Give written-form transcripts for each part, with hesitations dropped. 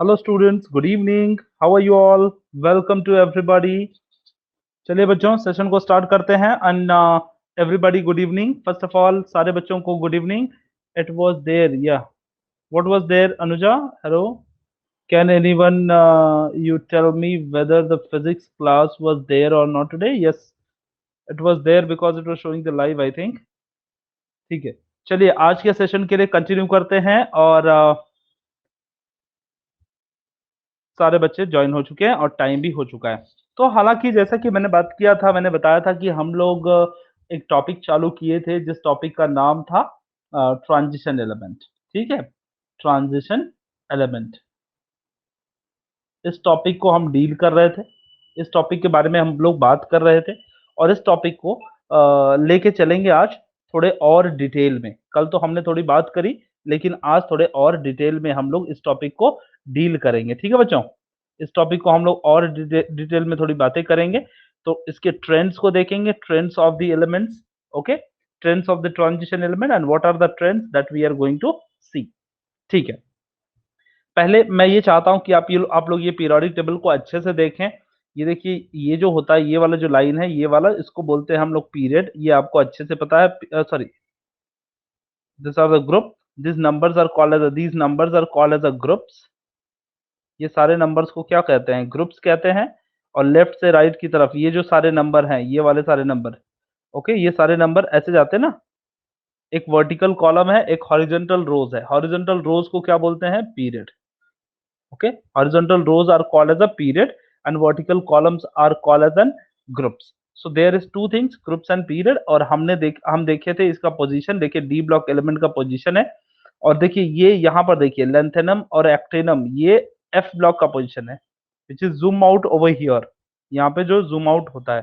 Hello students, good evening. How are you all? Welcome to everybody. चलिए बच्चों session को start करते हैं and everybody good evening. First of all सारे बच्चों को good evening. It was there या what was there Anuja? Hello. Can anyone you tell me whether the physics class was there or not today? Yes, it was there because it was showing the live I think. ठीक है. चलिए आज के session के लिए continue करते हैं और सारे बच्चे ज्वाइन हो चुके हैं और टाइम भी हो चुका है. तो हालांकि जैसा कि मैंने बात किया था, मैंने बताया था कि हम लोग एक टॉपिक चालू किए थे जिस टॉपिक का नाम था ट्रांजिशन एलिमेंट. ठीक है, ट्रांजिशन एलिमेंट. इस टॉपिक को हम डील कर रहे थे, इस टॉपिक के बारे में हम लोग बात कर रहे थे और इस टॉपिक को लेके चलेंगे आज थोड़े और डिटेल में. कल तो हमने थोड़ी बात करी, लेकिन आज थोड़े और डिटेल में हम लोग इस टॉपिक को डील करेंगे. ठीक है बच्चों, इस टॉपिक को हम लोग और डिटेल में थोड़ी बातें करेंगे. तो इसके ट्रेंड्स को देखेंगे, trends of the elements. Okay, trends of the transition element and what are the trends that we are going to see. ठीक है, पहले मैं ये चाहता हूं कि आप लोग ये पीरियोडिक टेबल को अच्छे से देखें. ये देखिए, ये जो होता है, ये वाला जो लाइन है, ये वाला, इसको बोलते हैं हम लोग पीरियड. ये आपको अच्छे से पता है. Sorry, this are the group. these numbers are called as a groups. ये सारे नंबर्स को क्या कहते हैं? ग्रुप्स कहते हैं. और लेफ्ट से राइट की तरफ ये जो सारे नंबर हैं, ये वाले सारे नंबर, ओके, ये सारे नंबर ऐसे जाते हैं ना. एक वर्टिकल कॉलम है, एक हॉरिजॉन्टल रोज है. हॉरिजॉन्टल रोज को क्या बोलते हैं? Period. Okay, horizontal rows are called as a period and vertical columns are called as an groups. So there is two things, groups and period. और हम देखे थे इसका पोजीशन. देखिए डी ब्लॉक एलिमेंट का पोजीशन है. और देखिए ये यहाँ पर देखिए लेंथेनम और एक्टेनम, ये एफ ब्लॉक का पोजीशन है, which is zoom out over here. यहाँ पे जो जूम आउट होता है.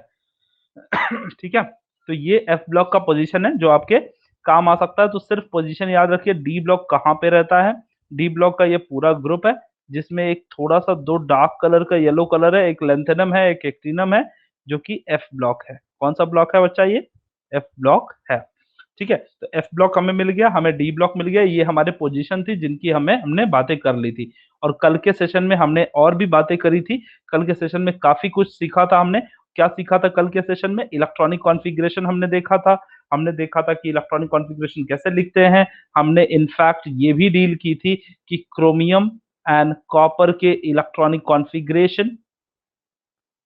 ठीक है, तो ये एफ ब्लॉक का पोजीशन है जो आपके काम आ सकता है. तो सिर्फ पोजीशन याद रखिए, डी ब्लॉक कहाँ पे रहता है. डी ब्लॉक का ये पूरा ग्रुप है जिसमें एक थोड़ा सा दो डार्क कलर का येलो कलर है, एक लेंथेनम है, एक एक्टिनम है, जो कि एफ ब्लॉक है. कौन सा ब्लॉक है बच्चा? ये एफ ब्लॉक है. ठीक है, तो एफ ब्लॉक हमें मिल गया, हमें डी ब्लॉक मिल गया. ये हमारे पोजीशन थी जिनकी हमने बातें कर ली थी. और कल के सेशन में हमने और भी बातें करी थी. कल के सेशन में काफी कुछ सीखा था हमने. क्या सीखा था कल के सेशन में? इलेक्ट्रॉनिक कॉन्फ़िगरेशन हमने देखा था. हमने देखा था कि इलेक्ट्रॉनिक कॉन्फ़िगरेशन कैसे लिखते हैं. हमने इनफैक्ट ये भी डील की थी कि क्रोमियम एंड कॉपर के इलेक्ट्रॉनिक कॉन्फ़िगरेशन.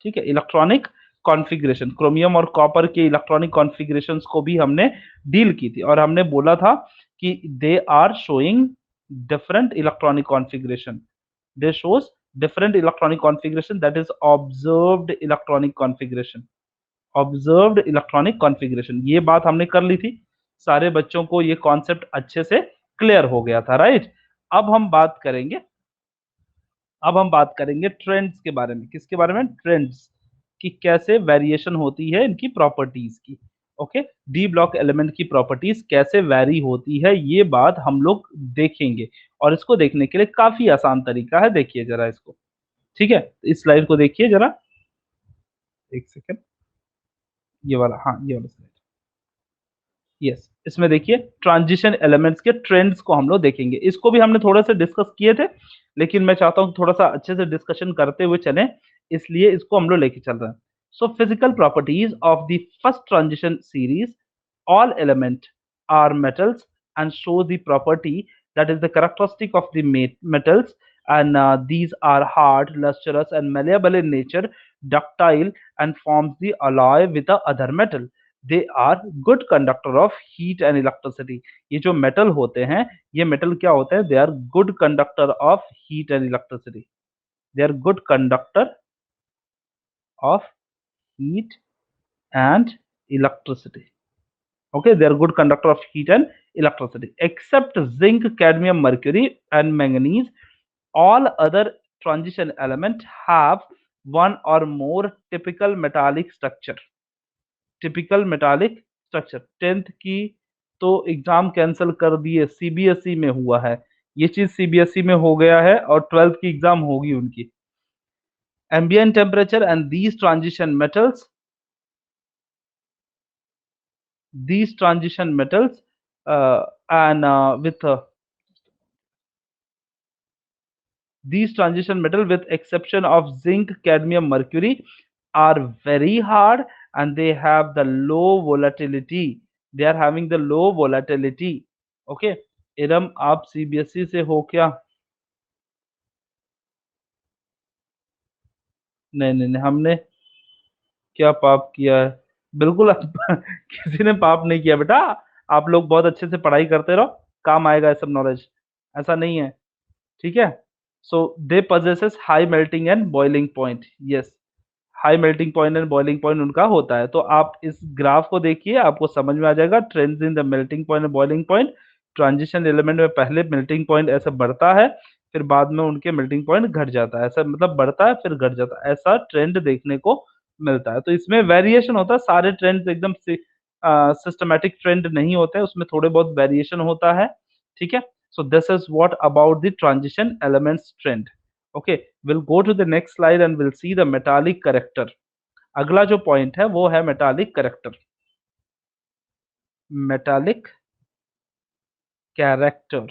ठीक है, इलेक्ट्रॉनिक कॉन्फ़िगरेशन, क्रोमियम और कॉपर के इलेक्ट्रॉनिक कॉन्फ़िगरेशंस को भी हमने डील की थी. और हमने बोला था कि they are showing different electronic configuration. They shows different electronic configuration, that is observed electronic configuration. Observed electronic configuration, ये बात हमने कर ली थी. सारे बच्चों को ये कॉन्सेप्ट अच्छे से क्लियर हो गया था, राइट? अब हम बात करेंगे ट्रेंड्स के बारे में. किसके बारे में? ट्रेंड्स कि कैसे वेरिएशन होती है इनकी प्रॉपर्टीज की. ओके, डी ब्लॉक एलिमेंट की प्रॉपर्टीज कैसे वेरी होती है, ये बात हम लोग देखेंगे. और इसको देखने के लिए काफी आसान तरीका है. देखिए जरा इसको. ठीक है, इस स्लाइड को देखिए जरा. एक सेकेंड, ये वाला, हाँ ये वाला स्लाइड. यस, इसमें देखिए ट्रांजिशन एलिमेंट्स के ट्रेंड्स को हम लोग देखेंगे. इसको भी हमने थोड़ा सा डिस्कस किए थे, लेकिन मैं चाहता हूँ थोड़ा सा अच्छे से डिस्कशन करते हुए चलें, इसलिए इसको हम लोग लेके चल रहे हैं. So physical properties of the first transition series. All element are metals and show the property, that is the characteristic of the metals, and these are hard, lustrous and malleable in nature, ductile, and forms the alloy with the other metal. They are good conductor of heat and electricity. ये जो metal होते हैं, ये metal क्या होते हैं? They are good conductor of heat and electricity. They are good conductor of heat and electricity. Okay, they are good conductor of heat and electricity. Except zinc, cadmium, mercury and manganese, all other transition element have one or more typical metallic structure. Typical metallic structure. 10th की तो exam cancel कर दिए, CBSE में हुआ है ये चीज. CBSE में हो गया है और 12th की एग्जाम होगी उनकी. ambient temperature and these transition metals and with These transition metal, with exception of zinc, cadmium, mercury, are very hard and they have the low volatility. They are having the low volatility. Okay. Iram, आप CBSE से हो क्या? नहीं नहीं नहीं, हमने क्या पाप किया है? बिल्कुल किसी ने पाप नहीं किया बेटा। आप लोग बहुत अच्छे से पढ़ाई करते रहो, काम आएगा ये सब नॉलेज। ऐसा नहीं है। ठीक है। सो दे possesses high melting and boiling point. Yes, high melting point and boiling point उनका होता है। तो आप इस ग्राफ को देखिए, आपको समझ में आ जाएगा trends in the melting point and boiling point. Transition element में पहले मेल्टिंग पॉइंट ऐसे बढ़ता है, फिर बाद में उनके मेल्टिंग पॉइंट घट जाता है। ऐसा मतलब बढ़ता है फिर घट जाता है, ऐसा ट्रेंड देखने को मिलता है। तो इसमें वेरिएशन होता है, सारे ट्रेंड्स एकदम से सिस्टमैटिक ट्रेंड नहीं होते हैं, उसमें थोड़े बहुत वेरिएशन होता है। ठीक है। सो this is what about the transition elements trend. Okay, we'll go to the next slide and we'll see the metallic character. अगला जो पॉइंट है वो है metallic character. Metallic character,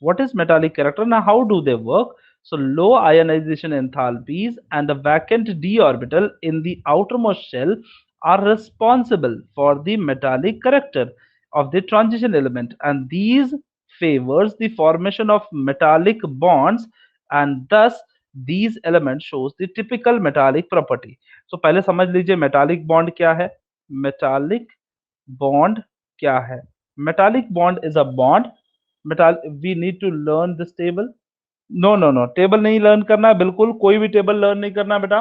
what is metallic character? Now how do they work? So low ionization enthalpies and the vacant d orbital in the outermost shell are responsible for the metallic character of the transition element, and these favors the formation of metallic bonds, and thus these elements shows the typical metallic property. So पहले समझ लीजिए metallic bond क्या है। metallic bond क्या है? metallic bond is a bond, metal, we need to learn this table. No no no, table नहीं learn करना है, बिल्कुल कोई भी टेबल लर्न नहीं करना बेटा।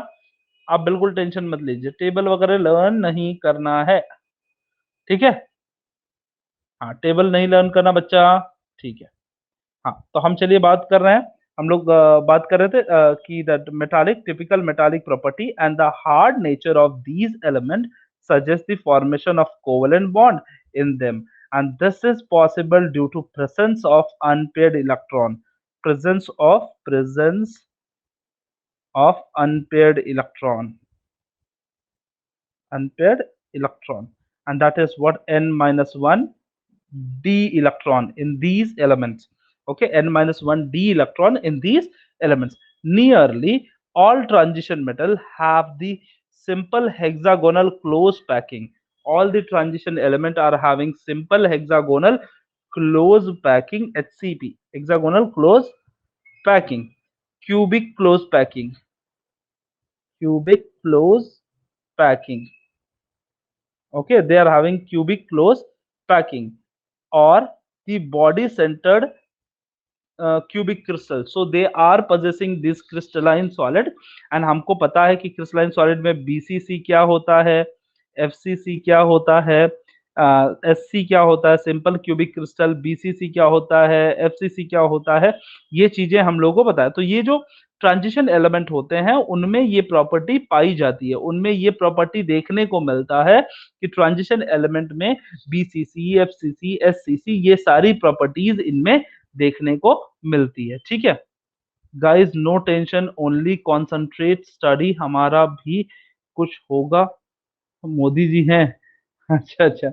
आप बिल्कुल टेंशन मत लीजिए, टेबल वगैरह लर्न नहीं करना है। ठीक है। हाँ, टेबल नहीं लर्न करना बच्चा। ठीक है। हाँ, तो हम चलिए बात कर रहे हैं। हम लोग बात कर रहे थे कि the metallic typical metallic property and the hard nature of these element suggest the formation of covalent bond in them, and this is possible due to presence of unpaired electron, presence of unpaired electron, and that is what n minus 1 d electron in these elements. Okay, n minus 1 d electron in these elements. Nearly all transition metal have the simple hexagonal close packing. All the transition element are having simple hexagonal close packing, HCP, hexagonal close packing, cubic close packing, cubic close packing. Okay, they are having cubic close packing, or the body centered cubic crystal. So they are possessing this crystalline solid, and हमको पता है कि crystalline solid में BCC क्या होता है, FCC क्या होता है, SC क्या होता है, सिंपल क्यूबिक क्रिस्टल, BCC क्या होता है, FCC क्या होता है, ये चीजें हम लोगों को पता है। तो ये जो ट्रांजिशन एलिमेंट होते हैं उनमें ये प्रॉपर्टी पाई जाती है, उनमें ये प्रॉपर्टी देखने को मिलता है कि ट्रांजिशन एलिमेंट में BCC, FCC, SCC ये सारी प्रॉपर्टीज इनमें देखने को मिलती है। ठीक है guys, no tension, only concentrate study. हमारा भी कुछ होगा, मोदी जी हैं। अच्छा अच्छा,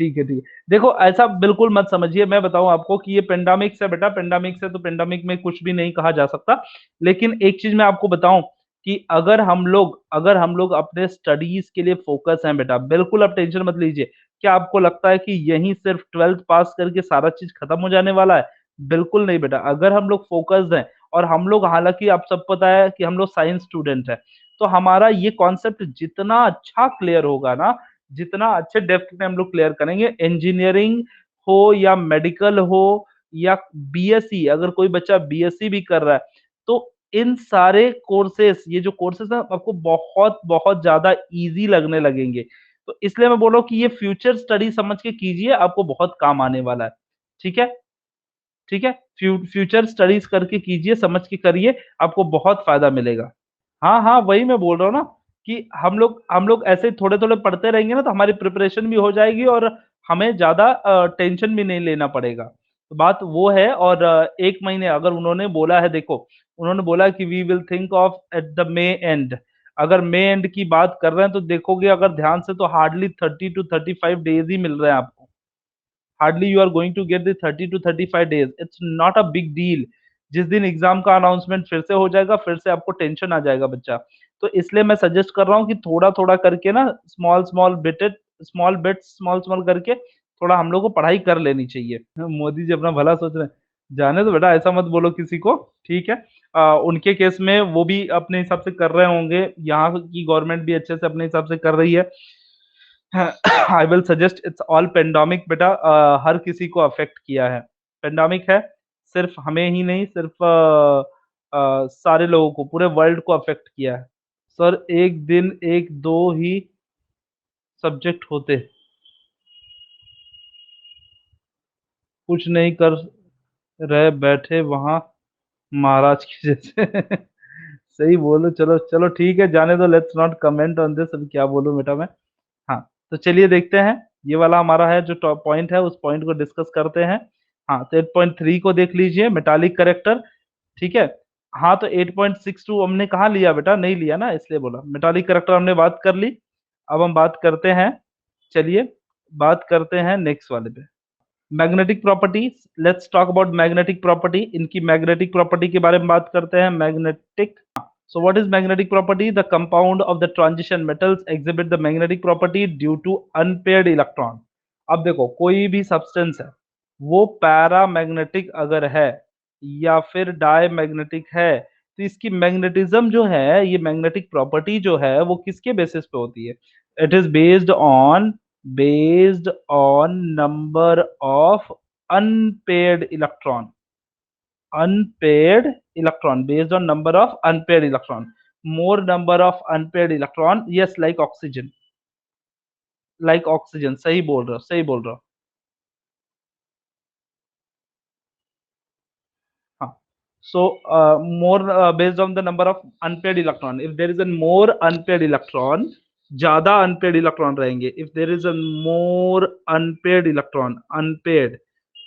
ठीक है ठीक है। देखो ऐसा बिल्कुल मत समझिए, मैं बताऊं आपको कि ये पेंडामिक्स है बेटा, पेंडामिक्स है तो पेंडामिक में कुछ भी नहीं कहा जा सकता। लेकिन एक चीज मैं आपको बताऊं कि अगर हम लोग अपने स्टडीज के लिए फोकस हैं बेटा, बिल्कुल आप टेंशन मत लीजिए। क्या आपको लगता है कि यही सिर्फ 12th पास करके सारा चीज खत्म हो जाने वाला है? बिल्कुल नहीं बेटा। अगर हम लोग फोकस्ड हैं, और हम लोग, हालांकि आप सब पता है कि हम लोग साइंस स्टूडेंट है, तो हमारा ये कॉन्सेप्ट जितना अच्छा क्लियर होगा ना, जितना अच्छे डेप्थ में हम लोग क्लियर करेंगे, इंजीनियरिंग हो या मेडिकल हो या बीएससी, अगर कोई बच्चा बीएससी भी कर रहा है, तो इन सारे कोर्सेस, ये जो कोर्सेस हैं आपको बहुत बहुत ज्यादा इजी लगने लगेंगे। तो इसलिए मैं बोल रहा हूँ कि ये फ्यूचर स्टडी समझ के कीजिए, आपको बहुत काम आने वाला है। ठीक है ठीक है, फ्यूचर स्टडीज करके कीजिए, समझ के करिए, आपको बहुत फायदा मिलेगा। हाँ हाँ, वही मैं बोल रहा हूँ ना कि हम लोग ऐसे थोड़े थोड़े पढ़ते रहेंगे ना, तो हमारी प्रिपरेशन भी हो जाएगी और हमें ज्यादा टेंशन भी नहीं लेना पड़ेगा। तो बात वो है। और 1 महीने अगर उन्होंने बोला है, देखो उन्होंने बोला कि we will think of at the may end. अगर मे एंड की बात कर रहे हैं तो देखोगे अगर ध्यान से, तो हार्डली 30 to 35 days ही मिल रहे हैं आपको। Hardly you are going to get the 30 to 35 days. It's not a big deal. जिस दिन एग्ज़ाम का अनाउंसमेंट फिर से हो जाएगा, फिर से आपको टेंशन आ जाएगा बच्चा। तो इसलिए मैं सजेस्ट कर रहा हूँ कि थोड़ा-थोड़ा करके ना स्मॉल-स्मॉल करके थोड़ा हम लोग को पढ़ाई कर लेनी चाहिए। मोदी जी अपना भला सोच रहे हैं। जाने दो बेटा, ऐसा मत बोलो किसी को, ठीक है? उनके केस में वो भी अपने हिसाब से कर रहे होंगे, यहाँ की गवर्नमेंट भी अच्छे से अपने हिसाब से कर रही है। I will suggest it's all pandemic बेटा, हर किसी को अफेक्ट किया है। पेंडेमिक है, सिर्फ हमें ही नहीं, सिर्फ सारे लोगों को, पूरे वर्ल्ड को अफेक्ट किया है। सर एक दिन 1-2 ही सब्जेक्ट होते, कुछ नहीं कर रहे बैठे वहाँ महाराज के जैसे। सही बोलो, चलो चलो ठीक है, जाने दो, let's not comment on this, अभी क्या बोलूँ बेटा मैं। हाँ, तो चलिए देखते हैं, ये वाला हमारा है जो टॉप पॉइंट है, उस पॉइंट को डिस्कस करते हैं। हाँ, तो 8.3 को देख लीजिए, मेटालिक कैरेक्टर, ठीक है? हाँ, तो 8.62 हमने कहाँ लिया बेटा? नहीं लिया ना, इसलिए बोला। मेटालिक कैरेक्टर हमने बात कर ली, अब हम बात करते हैं, चलिए बात करते हैं नेक्स्ट वाले पे। Magnetic properties, let's talk about magnetic property. इनकी मैग्नेटिक प्रॉपर्टी के बारे में बात करते हैं। Magnetic, so what is magnetic property? The compound of the transition metals exhibit the magnetic property due to unpaired electron. अब देखो, कोई भी सब्सटेंस है, वो पैरामैग्नेटिक अगर है या फिर डायमैग्नेटिक है, तो इसकी मैग्नेटिज्म जो है, ये मैग्नेटिक प्रॉपर्टी जो है, वो किसके बेसिस पे होती है? It is based on number of unpaired electron, unpaired electron, based on number of unpaired electron. More number of unpaired electron, yes, like oxygen, like oxygen, सही बोल रहे हो, सही बोल रहे हो। हाँ, so more based on the number of unpaired electron, if there is a more unpaired electron, ज्यादा unpaired electron रहेंगे, if there is a more unpaired electron, unpaired,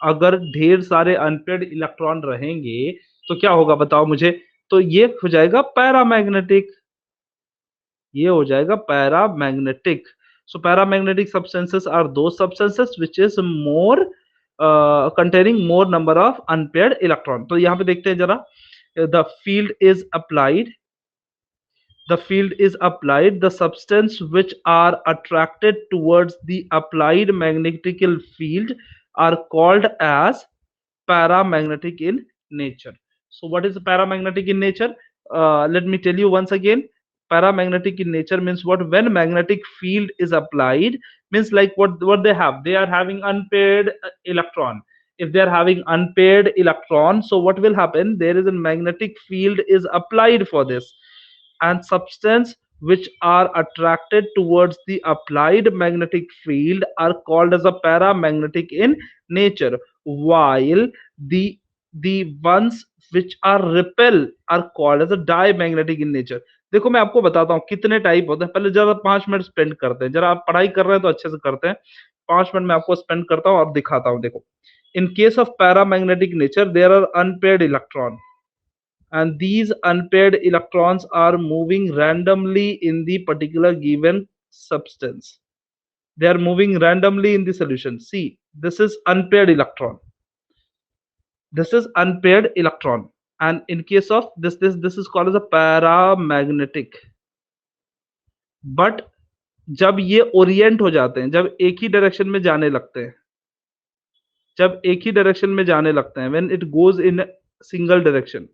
अगर ढेर सारे unpaired electron रहेंगे तो क्या होगा बताओ मुझे? तो ये हो जाएगा पैरामैग्नेटिक, ये हो जाएगा paramagnetic. So paramagnetic substances are the substances which is more containing more number of unpaired electron। तो यहाँ पे देखते हैं जरा, the field is applied, the field is applied, the substance which are attracted towards the applied magnetical field are called as paramagnetic in nature. So what is paramagnetic in nature? Let me tell you once again. Paramagnetic in nature means what? When magnetic field is applied, means like what they have, they are having unpaired electron. If they are having unpaired electron, so what will happen? There is a magnetic field is applied for this, and substance which are attracted towards the applied magnetic field are called as a paramagnetic in nature, while the ones which are repel are called as a diamagnetic in nature। देखो मैं आपको बताता हूँ कितने type होते हैं, पहले जरा 5 मिनट स्पेंड करते हैं, जरा आप पढ़ाई कर रहे हैं तो अच्छे से करते हैं। 5 मिनट में आपको स्पेंड करता हूँ और दिखाता हूँ। देखो, in case of paramagnetic nature there are unpaired electron, and these unpaired electrons are moving randomly in the particular given substance. They are moving randomly in the solution. See, this is unpaired electron, this is unpaired electron, and in case of this is called as a paramagnetic। but जब ये Orient हो जाते हैं, जब एक ही direction में जाने लगते हैं, जब एक ही डायरेक्शन में जाने लगते हैं, when it goes in single direction,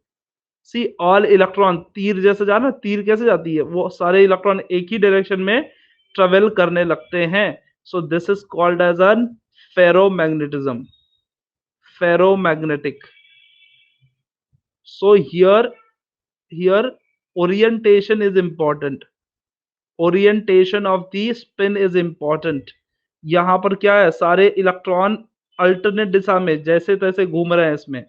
see all electron, तीर जैसे जाना, तीर कैसे जाती है, वो सारे इलेक्ट्रॉन एक ही डायरेक्शन में ट्रेवल करने लगते हैं। So this is called as an ferromagnetism, ferromagnetic. So here orientation is important, orientation of the spin is important. यहाँ पर क्या है, सारे इलेक्ट्रॉन अल्टरनेट दिशा में जैसे तैसे घूम रहे हैं इसमें,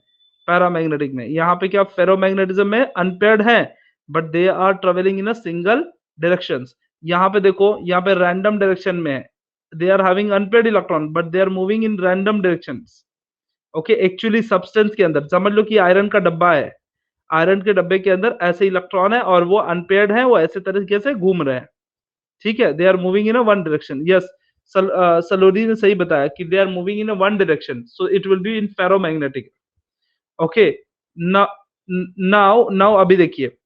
पैरामैग्नेटिक में। यहाँ पे क्या फेरोमैग्नेटिज्म में अनपेयर्ड है, but they are travelling in a single directions. यहाँ पे देखो, यहाँ पे रैंडम डायरेक्शन में है, they are having unpaired electron but they are moving in random directions. Okay, actually substance के अंदर समझ लो कि आयरन का डब्बा है, आयरन के डब्बे के अंदर ऐसे इलेक्ट्रॉन है और वो अनपेयर्ड है, वो ऐसे तरीके से घूम रहे हैं, ठीक है। They are moving in a one direction. Yes, Saloni ने सही बताया कि they are moving in a one direction, so it will be in ferromagnetic. Okay, now now अभी देखिए,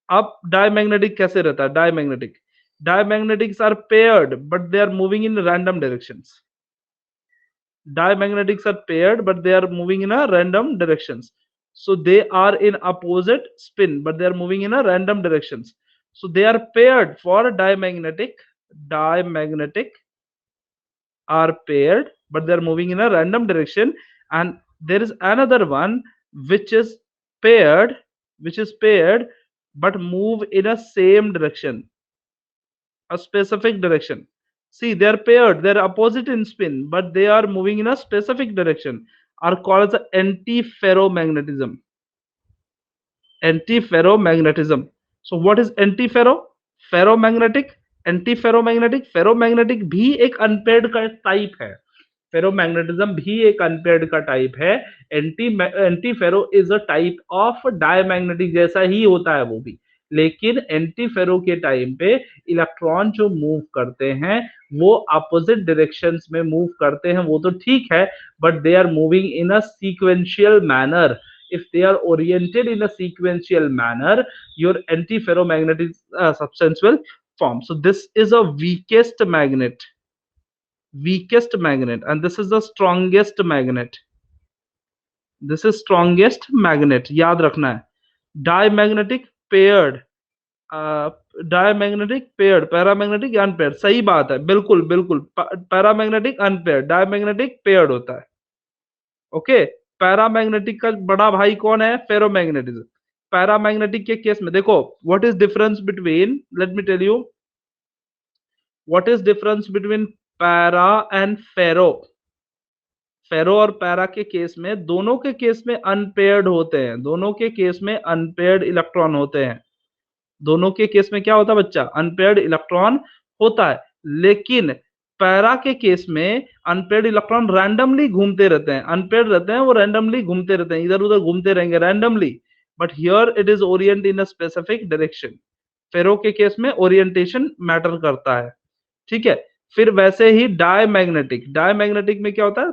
अब डायमैग्नेटिक कैसे रहता है? Diamagnetic, diamagnetics are paired but they are moving in random directions. Dimagnetics are paired but they are moving in a random directions. So they are in opposite spin but they are moving in a random directions. So they are paired for diamagnetic are paired but they are moving in a random direction. And there is another one which is paired, but move in a same direction, a specific direction. See, they are paired, they are opposite in spin, but they are moving in a specific direction, are called as antiferromagnetism. Antiferromagnetism. So what is antiferro? Ferromagnetic, antiferromagnetic, ferromagnetic भी एक unpaired का type है, ferromagnetism भी एक unpaired का type है। Anti ferro is a type of diamagnetic, जैसा ही होता है वो भी, लेकिन एंटी फेरो के टाइम पे इलेक्ट्रॉन जो मूव करते हैं वो अपोजिट डायरेक्शंस में मूव करते हैं, वो तो ठीक है, but they are moving in a sequential manner. if they are oriented in a sequential manner, your antiferromagnetic substance will form. So this is a weakest magnet, and this is the strongest magnet. This is strongest magnet, याद रखना है। Diamagnetic paired, diamagnetic paired, paramagnetic unpaired, सही बात है, बिल्कुल बिल्कुल, paramagnetic unpaired, diamagnetic paired होता है। ओके, पैरामैग्नेटिक का बड़ा भाई कौन है? फेरोमैग्नेटिज्म। पैरामैग्नेटिक के केस में देखो, what is difference between, let me tell you what is difference between para and ferro. Ferro और पैरा के केस में, दोनों के केस में अनपेयर्ड होते हैं, दोनों के केस में अनपेयर्ड इलेक्ट्रॉन होते हैं, दोनों के केस में क्या होता है बच्चा? अनपेयर्ड इलेक्ट्रॉन होता है। लेकिन पैरा के केस में अनपेयर्ड इलेक्ट्रॉन रैंडमली घूमते रहते हैं, अनपेयर्ड रहते हैं वो रैंडमली घूमते रहते हैं, इधर उधर घूमते रहेंगे randomly, but here it is orient in a specific direction. Ferro के केस में ओरिएंटेशन मैटर करता है, ठीक है। फिर वैसे ही डायमैग्नेटिक, डायमैग्नेटिक में क्या होता है?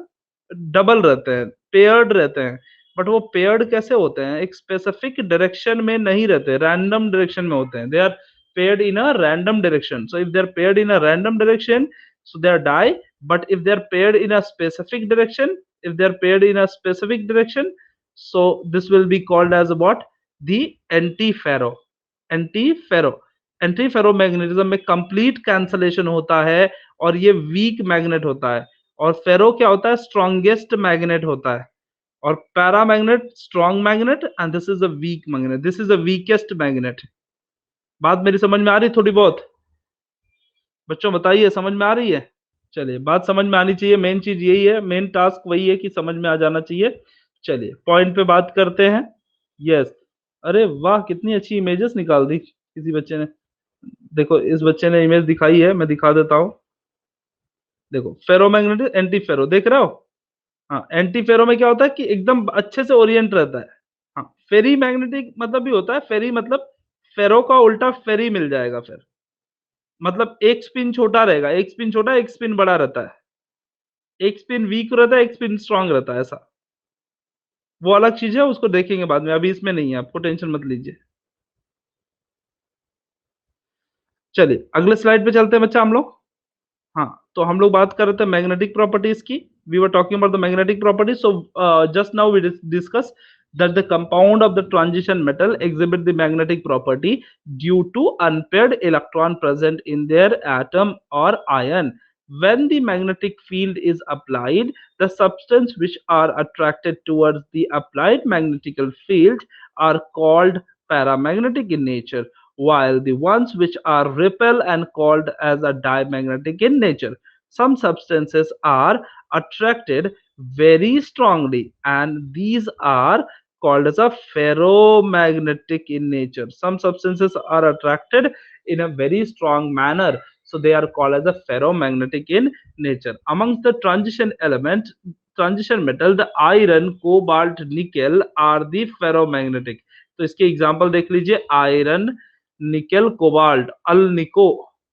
डबल रहते हैं, पेयर्ड रहते हैं, बट वो पेयर्ड कैसे होते हैं? एक स्पेसिफिक डायरेक्शन में नहीं रहते, रैंडम डायरेक्शन में होते हैं। They are paired in a random direction. So if they're paired in a random direction, so they are di. But if they're paired in a specific direction, so this will be called as what? The antiferro. Antiferro. एंटीफेरोमैग्नेटिज्म में complete cancellation होता है और ये weak magnet होता है, और फेरो क्या होता है? स्ट्रॉन्गेस्ट मैग्नेट होता है, और paramagnet strong magnet, and this is a weak magnet, this is a weakest magnet. बात मेरी समझ में आ रही थोड़ी बहुत? बच्चों बताइए, समझ में आ रही है? चलिए, बात समझ में आनी चाहिए, मेन चीज यही है, मेन टास्क वही है कि समझ में आ जाना चाहिए। चलिए पॉइंट पे बात करते हैं। यस, अरे वाह, कितनी अच्छी इमेजेस निकाल दी किसी बच्चे ने। देखो इस बच्चे ने इमेज दिखाई है, मैं दिखा देता हूँ। देखो फेरोमैग्नेटिक एंटी फेरो, देख रहे हो? हाँ, एंटी फेरो में क्या होता है कि एकदम अच्छे से ओरिएंट रहता है। हाँ, फेरी मैग्नेटिक मतलब भी होता है, फेरी मतलब फेरो का उल्टा फेरी मिल जाएगा फिर, मतलब एक स्पिन छोटा रहेगा, एक स्पिन छोटा, एक स्पिन बड़ा रहता है, एक स्पिन वीक रहता है, एक स्पिन स्ट्रांग रहता है, ऐसा। वो अलग चीज है, उसको देखेंगे बाद में, अभी इसमें नहीं है, आपको टेंशन मत लीजिए। चलिए अगले स्लाइड पे चलते हैं बच्चा हम लोग। हाँ, तो हम लोग बात कर रहे थे मैग्नेटिक प्रॉपर्टीज की। We were talking about the magnetic properties. So just now we discuss that the compound of the transition metal exhibit the magnetic property due to unpaired electron present in their atom or ion. When the magnetic field is applied, the substance which are attracted towards the applied magnetical field are called paramagnetic in nature, while the ones which are repel and called as a diamagnetic in nature. Some substances are attracted very strongly, and these are called as a ferromagnetic in nature. Some substances are attracted in a very strong manner, so they are called as a ferromagnetic in nature. Amongst the transition metal, the iron, cobalt, nickel are the ferromagnetic. तो इसके example देख लीजिए, iron, nickel, cobalt, alnico,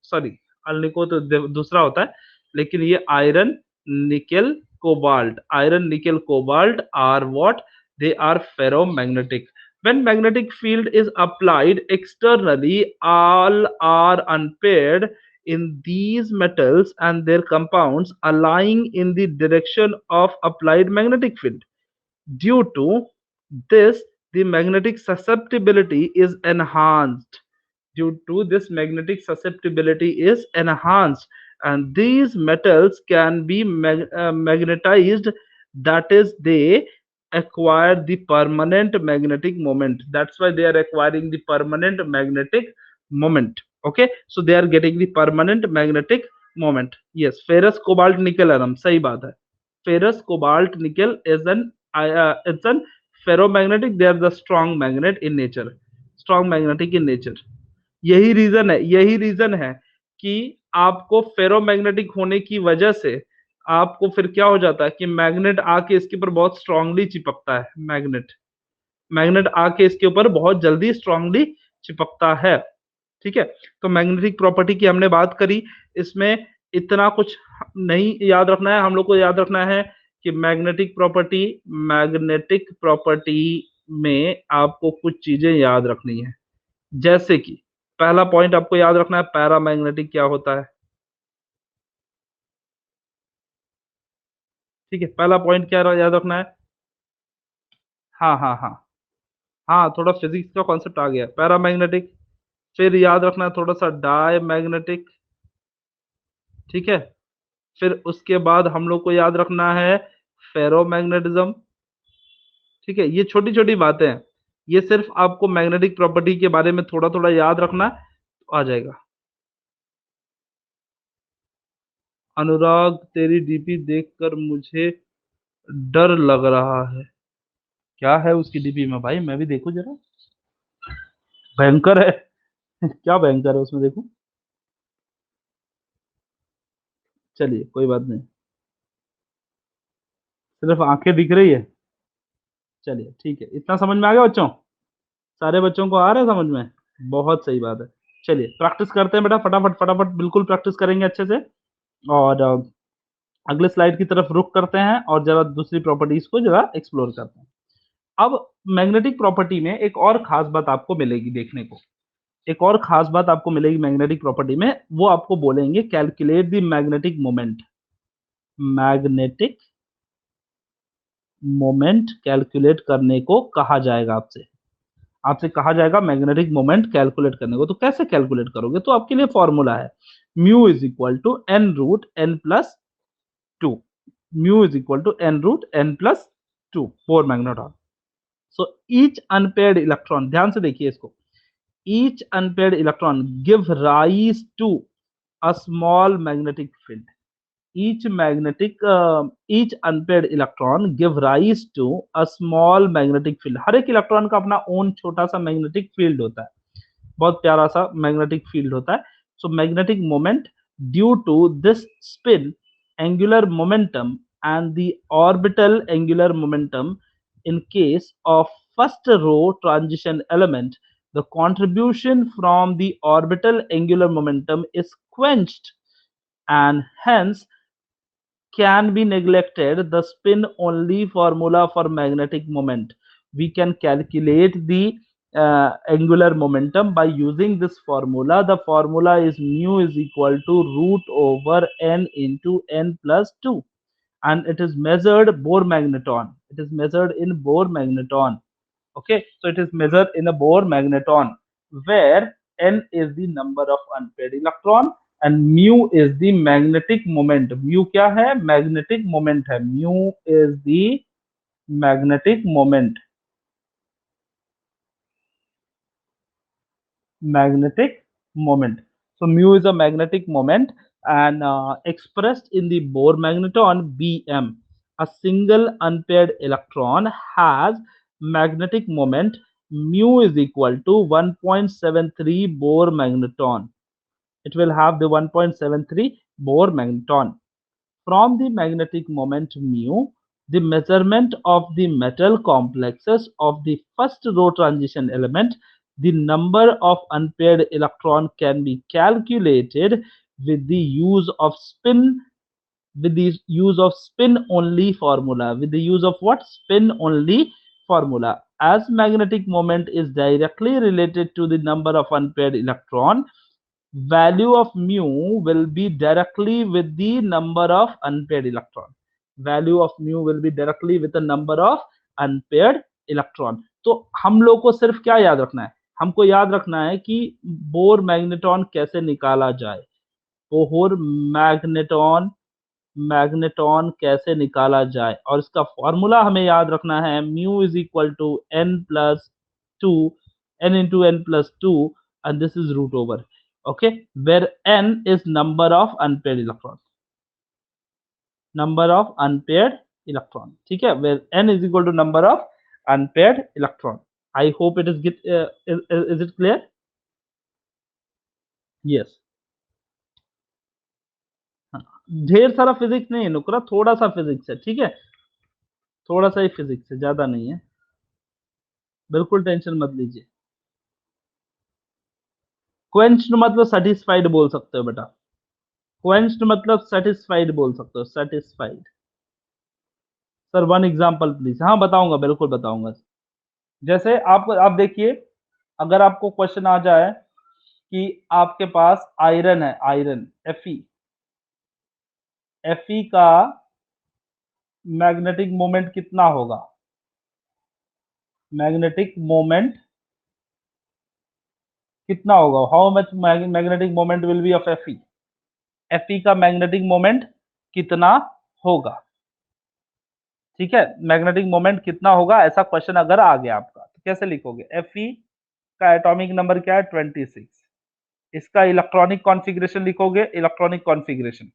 sorry alnico तो दूसरा होता है, लेकिन ये iron, nickel, cobalt, iron, nickel, cobalt are what? they are ferromagnetic. When magnetic field is applied externally, all are unpaired in these metals and their compounds aligning in the direction of applied magnetic field. Due to this, the magnetic susceptibility is enhanced. Due to this, magnetic susceptibility is enhanced, and these metals can be magnetized. That is, they acquire the permanent magnetic moment. That's why they are acquiring the permanent magnetic moment. Okay, so they are getting the permanent magnetic moment. Yes, ferrous, cobalt, nickel, aram. सही बात है. Ferrous, cobalt, nickel is it's an ferromagnetic. They are the strong magnet in nature. Strong magnetic in nature. यही reason है कि आपको ferromagnetic होने की वजह से आपको फिर क्या हो जाता है कि मैग्नेट आके इसके ऊपर बहुत स्ट्रांगली चिपकता है. मैग्नेट आके इसके ऊपर बहुत जल्दी स्ट्रांगली चिपकता है. ठीक है, तो मैग्नेटिक प्रॉपर्टी की हमने बात करी. इसमें इतना कुछ नहीं याद रखना है, हम लोग को याद रखना है कि मैग्नेटिक प्रॉपर्टी में आपको कुछ चीजें याद रखनी है. जैसे कि पहला पॉइंट आपको याद रखना है, पैरामैग्नेटिक क्या होता है. ठीक है, पहला पॉइंट क्या याद रखना है. हाँ हाँ हाँ हाँ, थोड़ा फिजिक्स का कॉन्सेप्ट आ गया. पैरामैग्नेटिक, फिर याद रखना है थोड़ा सा डाई मैग्नेटिक. ठीक है, फिर उसके बाद हम लोग को याद रखना है फेरोमैग्नेटिज्म. ठीक है, ये छोटी छोटी बातें हैं, ये सिर्फ आपको मैग्नेटिक प्रॉपर्टी के बारे में थोड़ा थोड़ा याद रखना तो आ जाएगा. अनुराग, तेरी डीपी देखकर मुझे डर लग रहा है. क्या है उसकी डीपी में भाई, मैं भी देखूं जरा. भयंकर है. क्या भयंकर है उसमें, देखूं. चलिए कोई बात नहीं, सिर्फ आंखें दिख रही है. चलिए ठीक है, इतना समझ में आ गया बच्चों. सारे बच्चों को आ रहा है समझ में. बहुत सही बात है. चलिए प्रैक्टिस करते हैं बेटा, फटाफट फटाफट बिल्कुल प्रैक्टिस करेंगे अच्छे से. और अगले स्लाइड की तरफ रुख करते हैं और जरा दूसरी प्रॉपर्टीज को जरा एक्सप्लोर करते हैं. अब मैग्नेटिक प्रॉपर्टी में एक और खास बात आपको मिलेगी देखने को. एक और खास बात आपको मिलेगी मैग्नेटिक प्रॉपर्टी में, वो आपको बोलेंगे calculate the magnetic moment. Magnetic moment calculate करने को कहा जाएगा आपसे. आपसे कहा जाएगा मैग्नेटिक मोमेंट कैलकुलेट करने को. तो कैसे कैलकुलेट करोगे, तो आपके लिए फॉर्मूला है mu is equal to n root n plus two. Mu is equal to n root n plus two Bohr magnetron. So each unpaired electron, ध्यान से देखिए इसको, each unpaired electron give rise to a small magnetic field. each unpaired electron give rise to a small magnetic field. हर एक electron का अपना own छोटा सा magnetic field होता है, बहुत प्यारा सा मैग्नेटिक फील्ड होता है. So magnetic moment due to this spin angular momentum and the orbital angular momentum in case of first row transition element, the contribution from the orbital angular momentum is quenched and hence can be neglected the spin only formula for magnetic moment. We can calculate the angular momentum by using this formula. The formula is mu is equal to root over n into n plus 2, and it is measured Bohr magneton. It is measured in Bohr magneton. Okay, so it is measured in a Bohr magneton where n is the number of unpaired electron and mu is the magnetic moment. Mu क्या है, magnetic moment है. Mu is the magnetic moment. Magnetic moment. So mu is a magnetic moment and expressed in the Bohr magneton Bm. A single unpaired electron has magnetic moment mu is equal to 1.73 Bohr magneton. It will have the 1.73 Bohr magneton. From the magnetic moment mu, the measurement of the metal complexes of the first row transition element, the number of unpaired electron can be calculated with the use of spin only formula. With the use of what? Spin only formula. As magnetic moment is directly related to the number of unpaired electron, value of mu will be directly with the number of unpaired electron. Value of mu will be directly with the number of unpaired electron. तो हम लोग को सिर्फ क्या याद रखना है, हमको याद रखना है कि बोर मैग्नेट्रॉन कैसे निकाला जाए। बोर मैग्नेट्रॉन मैग्नेट्रॉन कैसे निकाला जाए, और इसका फॉर्मूला हमें याद रखना है, mu is equal to n plus two, n into n plus two, and this is root over, okay, where n is number of unpaired electron, number of unpaired electron, ठीक है, where n is equal to number of unpaired electron. I hope it is is it clear? Yes. ढेर सारा physics नहीं है नुकरा, थोड़ा सा physics है, ठीक है, थोड़ा सा ही फिजिक्स है, ज्यादा नहीं है, बिल्कुल टेंशन मत लीजिए। क्वेंच्ड मतलब सेटिस्फाइड बोल सकते हो बेटा, क्वेंच्ड मतलब सेटिस्फाइड बोल सकते हो, satisfied. Sir one example please. हाँ बताऊंगा, बिल्कुल बताऊंगा। जैसे आप देखिए, अगर आपको क्वेश्चन आ जाए कि आपके पास आयरन है, आयरन Fe, Fe का मैग्नेटिक मोमेंट कितना होगा, मैग्नेटिक मोमेंट कितना होगा, how much magnetic moment will be of Fe, Fe का मैग्नेटिक मोमेंट कितना होगा, ठीक है, मैग्नेटिक मोमेंट कितना होगा, ऐसा क्वेश्चन अगर आ गया आपका तो कैसे लिखोगे? Fe का एटॉमिक नंबर क्या है? 26। इसका इलेक्ट्रॉनिक कॉन्फ़िगरेशन लिखोगे, इलेक्ट्रॉनिक कॉन्फ़िगरेशन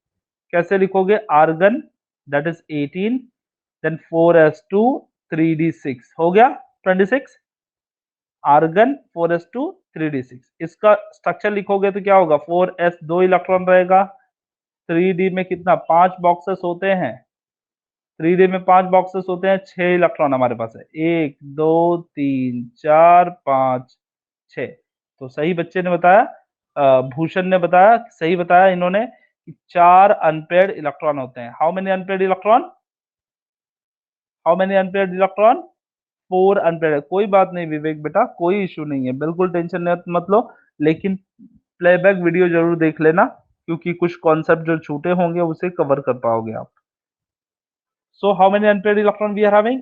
कैसे लिखोगे? Argon that is 18, then 4s2 3d6 हो गया 26, आर्गन 4s2 3d6। इसका स्ट्रक्चर लिखोगे तो क्या होगा? 4s 2 इलेक्ट्रॉन रहेगा, 3d में कितना, 5 बॉक्सेस होते हैं, 3d में 5 बॉक्सेस होते हैं, 6 इलेक्ट्रॉन हमारे पास है, 1 2 3 4 5 6। तो सही बच्चे ने बताया, भूषण ने बताया, सही बताया इन्होंने कि 4 अनपेयर्ड इलेक्ट्रॉन होते हैं। How many unpaired electron? How many unpaired electron? 4 unpaired. कोई बात नहीं विवेक बेटा, कोई इशू नहीं है, बिल्कुल टेंशन मत लो, लेकिन प्लेबैक वीडियो जरूर देख लेना, क्योंकि कुछ कॉन्सेप्ट जो छूटे होंगे उसे कवर कर पाओगे आप। So how many unpaired electron we are having?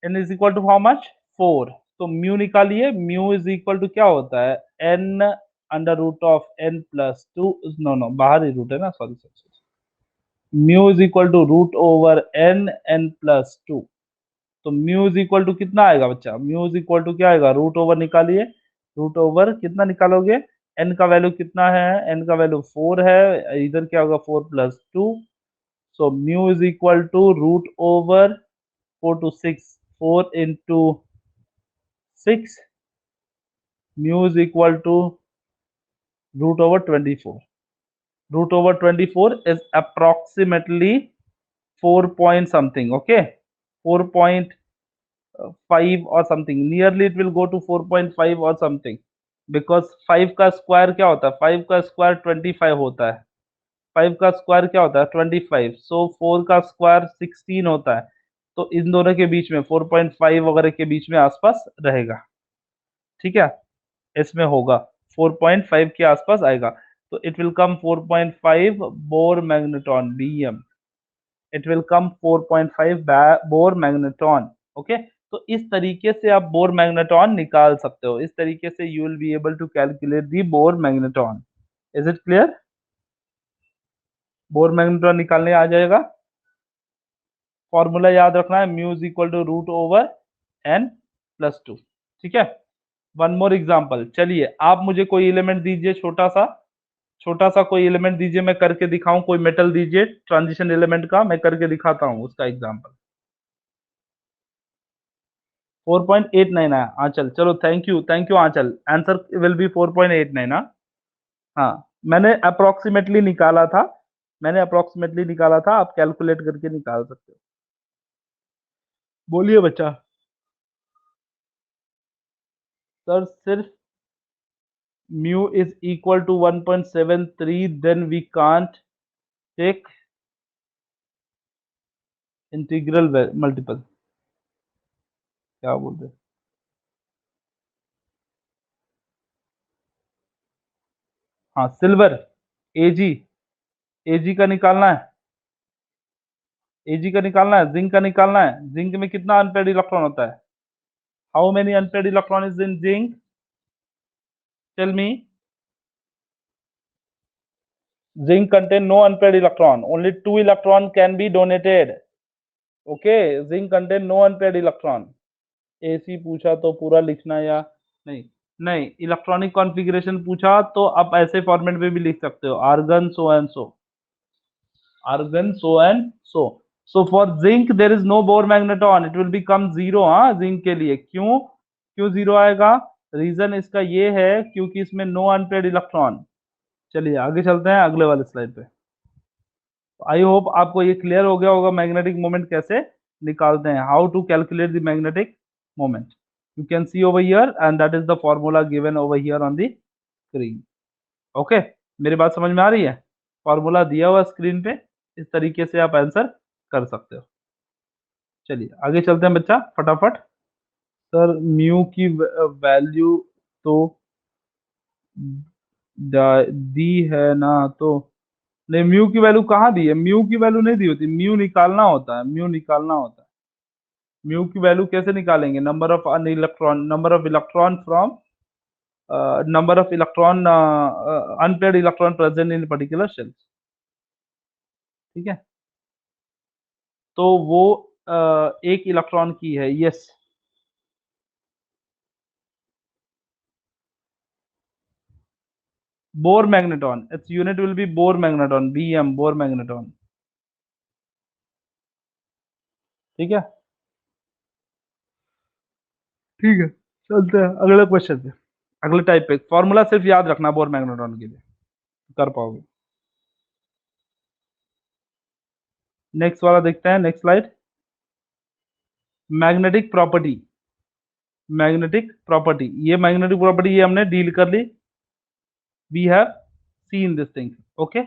n is equal to how much? 4। तो म्यू निकालिए, म्यू इज इक्वल टू क्या होता है? n under root of n plus two, no no बाहर ही रूट है ना, sorry sorry, mu is equal to root over n plus two. तो म्यू इज इक्वल टू कितना आएगा बच्चा? म्यू इज इक्वल टू क्या आएगा? रूट ओवर निकालिए, रूट ओवर कितना निकालोगे? n का वैल्यू कितना है? n का वैल्यू 4 है, इधर क्या होगा? 4 plus two, so mu is equal to root over 4 to 6, 4 into 6, mu is equal to root over 24. Root over 24 is approximately 4 point something, okay, 4.5 or something, nearly it will go to 4.5 or something, because 5 का square क्या होता है? 5 का square 25 होता है, 5 का square क्या होता है? 25, सो 4 का स्क्वायर 16 होता है, तो इन दोनों के बीच में 4.5 वगैरह के बीच में आसपास रहेगा, ठीक है, इसमें होगा 4.5 के आसपास आएगा, तो it will come 4.5 bore magnetron Bm, it will come 4.5 bore magnetron, okay. तो इस तरीके से आप बोर मैग्नेट्रॉन निकाल सकते हो, इस तरीके से you will be able to calculate the Bohr magnetron. Is it clear? Bohr magnetron निकालने आ जाएगा, फॉर्मूला याद रखना है, mu is equal to root over n plus two, ठीक है। वन मोर एग्जाम्पल, चलिए आप मुझे कोई एलिमेंट दीजिए, छोटा सा कोई एलिमेंट दीजिए, मैं करके दिखाऊं, कोई मेटल दीजिए ट्रांजिशन एलिमेंट का, मैं करके दिखाता हूं उसका एग्जाम्पल। 4.89 है आंचल, चलो thank you Aanchal, answer will be 4.89। हाँ, मैंने अप्रोक्सीमेटली निकाला था, आप कैलकुलेट करके निकाल सकते हो। बोलिए बच्चा। सर सिर्फ mu is equal to 1.73, then we can't take integral multiple. क्या बोल रहे? हाँ सिल्वर, एजी, एजी का निकालना है, एजी का निकालना है, जिंक का निकालना है। जिंक में कितना अनपेड इलेक्ट्रॉन होता है? How many unpaired electron is in zinc? Tell me. Zinc contain no unpaired electron. Only two electron can be donated. Okay, zinc contain no unpaired electron. AC पूछा तो पूरा लिखना या नहीं? नहीं, इलेक्ट्रॉनिक कॉन्फ़िगरेशन पूछा तो आप ऐसे फॉर्मेट में भी लिख सकते हो, argon so and so, argon so and so. So for zinc there is no Bohr magneton, it will become zero. हाँ, जिंक के लिए क्यों, क्यों जीरो आएगा? रीजन इसका ये है क्योंकि इसमें नो अनपेड इलेक्ट्रॉन। चलिए आगे चलते हैं अगले वाले स्लाइड पे। आई होप आपको ये क्लियर हो गया होगा मैग्नेटिक मोमेंट कैसे निकालते हैं, how to calculate the magnetic moment. You can see over here and that is the formula given over here on the screen. Okay, मेरी बात समझ में आ रही है? फॉर्मूला दिया हुआ स्क्रीन पे, इस तरीके से आप आंसर कर सकते हो। चलिए आगे चलते हैं बच्चा फटाफट। सर म्यू की वैल्यू तो दी है ना, तो नहीं, म्यू की वैल्यू कहाँ दी है? म्यू की वैल्यू नहीं दी होती, म्यू निकालना होता है, म्यू निकालना होता है। म्यू की वैल्यू कैसे निकालेंगे? Number of un electron, number of electron from number of electron unpaired electron present in particular shell. ठीक है, तो वो एक इलेक्ट्रॉन की है। Yes, Bohr magneton, it's unit will be Bohr magneton, BM, Bohr magneton. ठीक है, ठीक है, चलते हैं अगले क्वेश्चन पे, अगले टाइप पे। फॉर्मूला सिर्फ याद रखना बोर मैग्नेटॉन के लिए, कर पाओगे। नेक्स्ट वाला देखते हैं, next slide. Magnetic property, magnetic property, ये मैग्नेटिक प्रॉपर्टी ये हमने डील कर ली। We have seen this thing. Okay,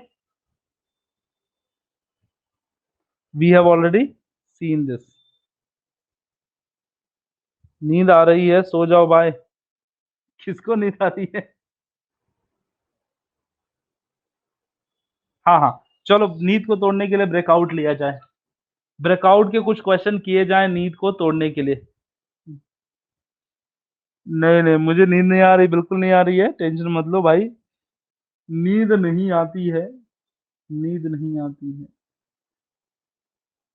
we have already seen this. नींद आ रही है, सो जाओ भाई। किसको नींद आ रही है? हाँ हाँ, चलो नींद को तोड़ने के लिए ब्रेकआउट लिया जाए, ब्रेकआउट के कुछ क्वेश्चन किए जाए नींद को तोड़ने के लिए। नहीं नहीं, मुझे नींद नहीं आ रही, बिल्कुल नहीं आ रही है, टेंशन मत लो भाई। नींद नहीं आती है, नींद नहीं आती है,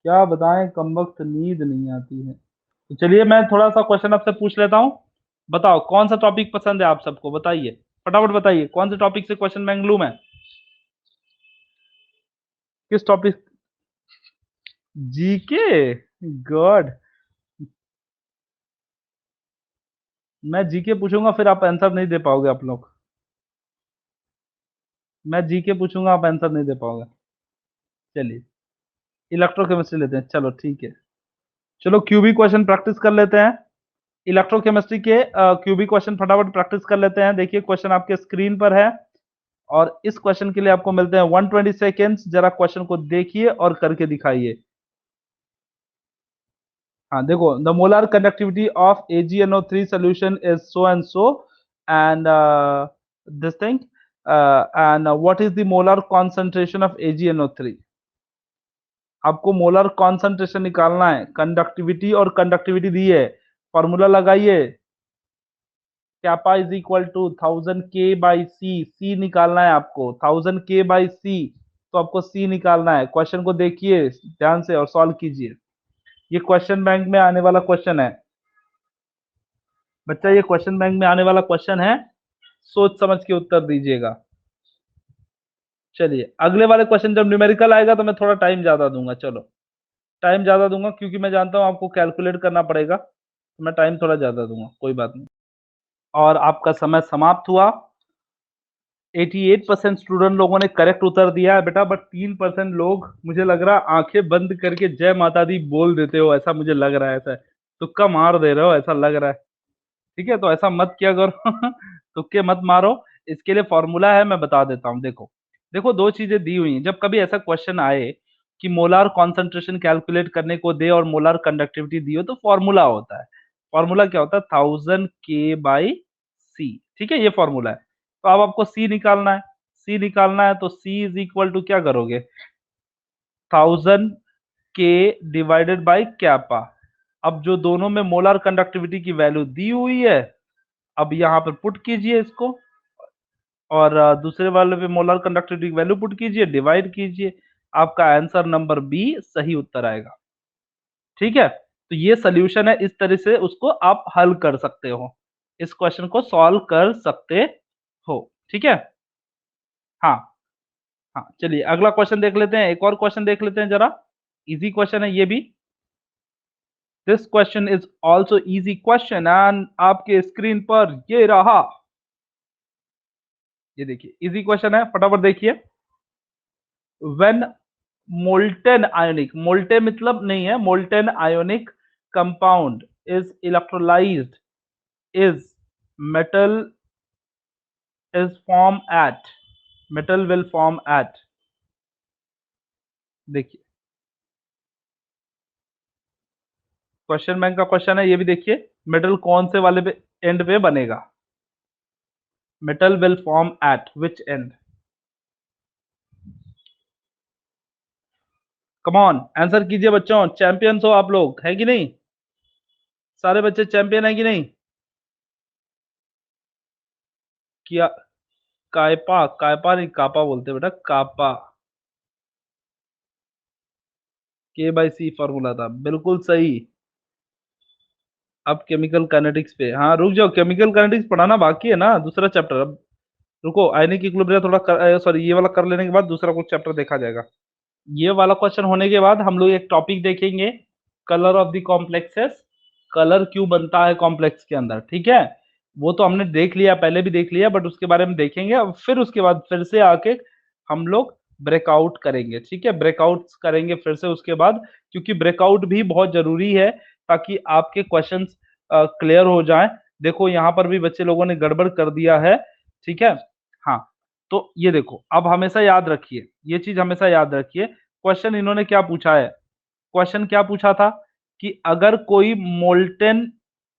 क्या बताएं, कमबख्त नींद नहीं आती है। तो चलिए मैं थोड़ा सा क्वेश्चन आपसे पूछ लेता हूँ। बताओ कौन सा टॉपिक पसंद है आप सबको, बताइए फटाफट बताइए, कौन से टॉपिक से क्वेश्चन मांगलूम है? किस टॉपिक? जीके? गॉड, मैं जीके पूछूंगा फिर आप आंसर नहीं दे पाओगे आप लोग। मैं जीके पूछूंगा आप आंसर नहीं दे पाओगे। चलिए इलेक्ट्रोकेमिस्ट्री लेते हैं, चलो ठीक है। चलो क्यूबिक क्वेश्चन प्रैक्टिस कर लेते हैं। इलेक्ट्रोकेमिस्ट्री के क्यूबिक क्वेश्चन फटाफट प्रैक्टिस कर लेते हैं। देखिए क्वेश्चन आपके स्क्रीन पर है और इस क्वेश्चन के लिए आपको मिलते हैं 120 सेकेंड्स। जरा क्वेश्चन को देखिए और करके दिखाइए। हाँ देखो, the molar conductivity of AgNO3 solution is so and so and this thing and what is the molar concentration of AgNO3? आपको मोलर कॉन्सेंट्रेशन निकालना है, कंडक्टिविटी और कंडक्टिविटी दी है, फॉर्मूला लगाइए। Kappa is equal to 1000 K/C, C निकालना है आपको, 1000 K/C, तो आपको सी निकालना है। क्वेश्चन को देखिए ध्यान से और सॉल्व कीजिए। ये क्वेश्चन बैंक में आने वाला क्वेश्चन है बच्चा, ये क्वेश्चन बैंक में आने वाला क्वेश्चन है, सोच समझ के उत्तर दीजिएगा। चलिए अगले वाले क्वेश्चन जब न्यूमेरिकल आएगा तो मैं थोड़ा टाइम ज्यादा दूंगा। चलो टाइम ज्यादा दूंगा क्योंकि मैं जानता हूं आपको कैलकुलेट करना पड़ेगा, तो मैं टाइम थोड़ा ज्यादा दूंगा, कोई बात नहीं। और आपका समय समाप्त हुआ। 88% स्टूडेंट लोगों ने करेक्ट उत्तर दिया है बेटा, बट 3% लोग मुझे लग रहा है आंखें बंद करके जय माता दी बोल देते हो, ऐसा मुझे लग रहा है, ऐसा तुक्का मार दे रहे हो ऐसा लग रहा है। ठीक है, तो ऐसा मत किया करो तुक्के मत मारो। इसके लिए फॉर्मूला है, मैं बता देता हूँ। देखो देखो, दो चीजें दी हुई हैं। जब कभी ऐसा क्वेश्चन आए कि मोलार कॉन्सेंट्रेशन कैलकुलेट करने को दे और मोलार कंडक्टिविटी दी हो, तो फॉर्मूला होता है। फॉर्मूला क्या होता है 1000 K/C, ठीक है, ये फॉर्मूला है। तो अब आपको C निकालना है, C निकालना है तो C इज इक्वल टू क्या करोगे 1000 K डिवाइडेड बाई कैपा। अब जो दोनों में मोलर कंडक्टिविटी की वैल्यू दी हुई है, अब यहाँ पर पुट कीजिए इसको, और दूसरे वाले पे मोलर कंडक्टिविटी की वैल्यू पुट कीजिए, डिवाइड कीजिए, आपका आंसर नंबर बी सही उत्तर आएगा। ठीक है, तो ये सोल्यूशन है, इस तरह से उसको आप हल कर सकते हो, इस क्वेश्चन को सॉल्व कर सकते हो। ठीक है, हाँ, हाँ, चलिए अगला क्वेश्चन देख लेते हैं, एक और क्वेश्चन देख लेते हैं जरा, इजी क्वेश्चन है ये भी। This question is also easy question and आपके स्क्रीन पर ये रहा, ये देखिए इजी क्वेश्चन है, फटाफट देखिए। व्हेन मोल्टेन आयोनिक, मोल्टे मतलब नहीं है, molten ionic compound is electrolysed is metal is form at, metal will form at, देखिए क्वेश्चन बैंक का क्वेश्चन है, ये भी देखिए मेटल कौन से वाले पे एंड पे बनेगा, metal will form eight which and, come on answer कीजिए बच्चों, चैंपियंस हो आप लोग, है कि नहीं, सारे बच्चे चैंपियन है कि नहीं, किया कायपा, कायपा नहीं कापा बोलते बेटा, कापा, K/C फॉर्मूला था, बिल्कुल सही। अब केमिकल काइनेटिक्स पे, हाँ रुक जाओ, केमिकल काइनेटिक्स पढ़ाना बाकी है ना, दूसरा चैप्टर, अब रुको, आयनिक इक्विलिब्रियम थोड़ा सॉरी ये वाला कर लेने के बाद दूसरा कुछ चैप्टर देखा जाएगा। ये वाला क्वेश्चन होने के बाद हम लोग एक टॉपिक देखेंगे, colour of the complexes, colour क्यों बनता है कॉम्प्लेक्स के अंदर, ठीक है, वो तो हमने देख लिया, पहले भी देख लिया, बट उसके बारे में देखेंगे, अब फिर उसके बाद फिर से आके हम लोग ब्रेकआउट करेंगे, ठीक है, ब्रेकआउट करेंगे फिर से उसके बाद, क्योंकि ब्रेकआउट भी बहुत जरूरी है ताकि आपके क्वेश्चंस क्लियर हो जाएं। देखो यहाँ पर भी बच्चे लोगों ने गड़बड़ कर दिया है, ठीक है, हाँ, तो ये देखो, अब हमेशा याद रखिए, ये चीज हमेशा याद रखिए, क्वेश्चन इन्होंने क्या पूछा है, क्वेश्चन क्या पूछा था कि अगर कोई मोल्टेन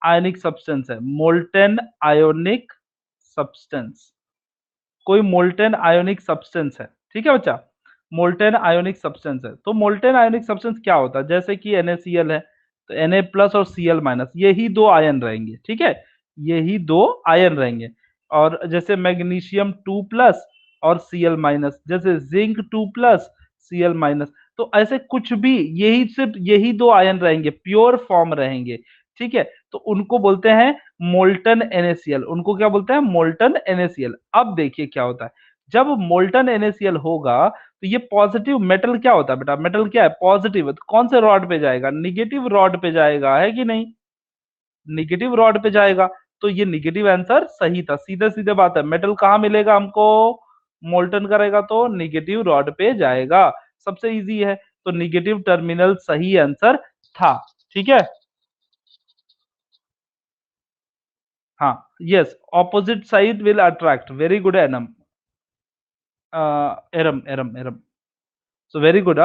आयनिक सब्सटेंस है, मोल्टेन आयोनिक सब्सटेंस, कोई मोल्टेन आयोनिक सब्सटेंस है, ठीक है बच्चा, मोल्टेन आयोनिक सब्सटेंस है, तो मोल्टेन आयोनिक सब्सटेंस क्या होता है, जैसे कि NaCl है, तो Na प्लस और Cl माइनस, यही दो आयन रहेंगे, ठीक है, यही दो आयन रहेंगे, और जैसे मैग्नीशियम 2 प्लस और Cl माइनस, जैसे जिंक 2 प्लस Cl माइनस, तो ऐसे कुछ भी, यही सिर्फ यही दो आयन रहेंगे, प्योर फॉर्म रहेंगे, ठीक है, तो उनको बोलते हैं मोल्टन NaCl, उनको क्या बोलते हैं मोल्टन NaCl। अब देखिए क्या होता है, जब मोल्टन NaCl होगा तो ये पॉजिटिव मेटल क्या होता है बेटा, मेटल क्या है पॉजिटिव, तो कौन से रॉड पे जाएगा, निगेटिव रॉड पे जाएगा, है कि नहीं, निगेटिव रॉड पे जाएगा, तो ये निगेटिव आंसर सही था, सीधे सीधे बात है, मेटल कहाँ मिलेगा हमको, मोल्टन करेगा तो निगेटिव रॉड पे जाएगा, सबसे इजी है, तो निगेटिव टर्मिनल सही आंसर था, ठीक है, हाँ, yes, opposite side will attract, very good Anam, Eram Eram Eram, so very good,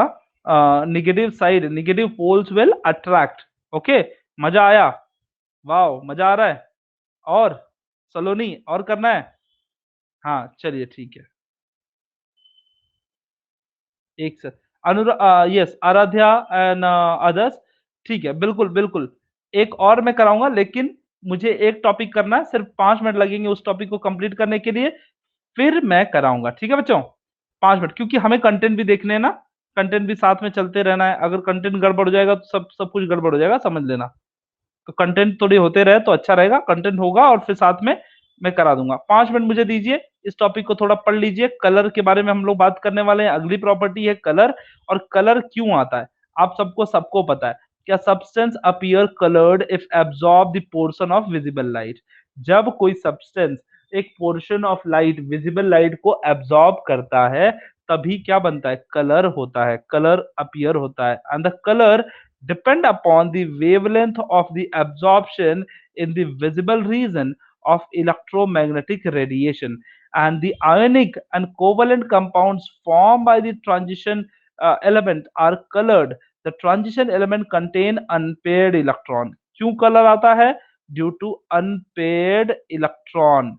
negative side, negative poles will attract, okay, मजा आया, वाओ मजा आ रहा है, और सलोनी और करना है, हाँ चलिए ठीक है, एक से यस आराध्या एंड अदर्स, ठीक है, बिल्कुल बिल्कुल, एक और मैं कराऊंगा, लेकिन मुझे एक टॉपिक करना है, सिर्फ 5 मिनट लगेंगे उस टॉपिक को कंप्लीट करने के लिए, फिर मैं कराऊंगा, ठीक है बच्चों, 5 मिनट, क्योंकि हमें कंटेंट भी देखने हैं ना, कंटेंट भी साथ में चलते रहना है, अगर कंटेंट गड़बड़ हो जाएगा तो सब सब कुछ गड़बड़ हो जाएगा, समझ लेना, तो कंटेंट थोड़ी होते रहे तो अच्छा रहेगा, कंटेंट होगा और फिर साथ में मैं करा दूंगा, 5 मिनट मुझे दीजिए, इस टॉपिक को थोड़ा पढ़ लीजिए, कलर के बारे में हम लोग बात करने वाले हैं, अगली प्रॉपर्टी है कलर, और कलर क्यों आता है, आप सबको सबको पता है, क्या substance appear coloured if absorb the portion of visible light, जब कोई सब्सटेंस एक portion of light, visible light को एब्सॉर्ब करता है, तभी क्या बनता है, कलर होता है, कलर अपीयर होता है, and the colour depend upon the wavelength of the absorption in the visible region of electromagnetic radiation, and the ionic and covalent compounds formed by the transition element are colored, the transition element contain unpaired electron, क्यों colour आता है? Due to unpaired electron.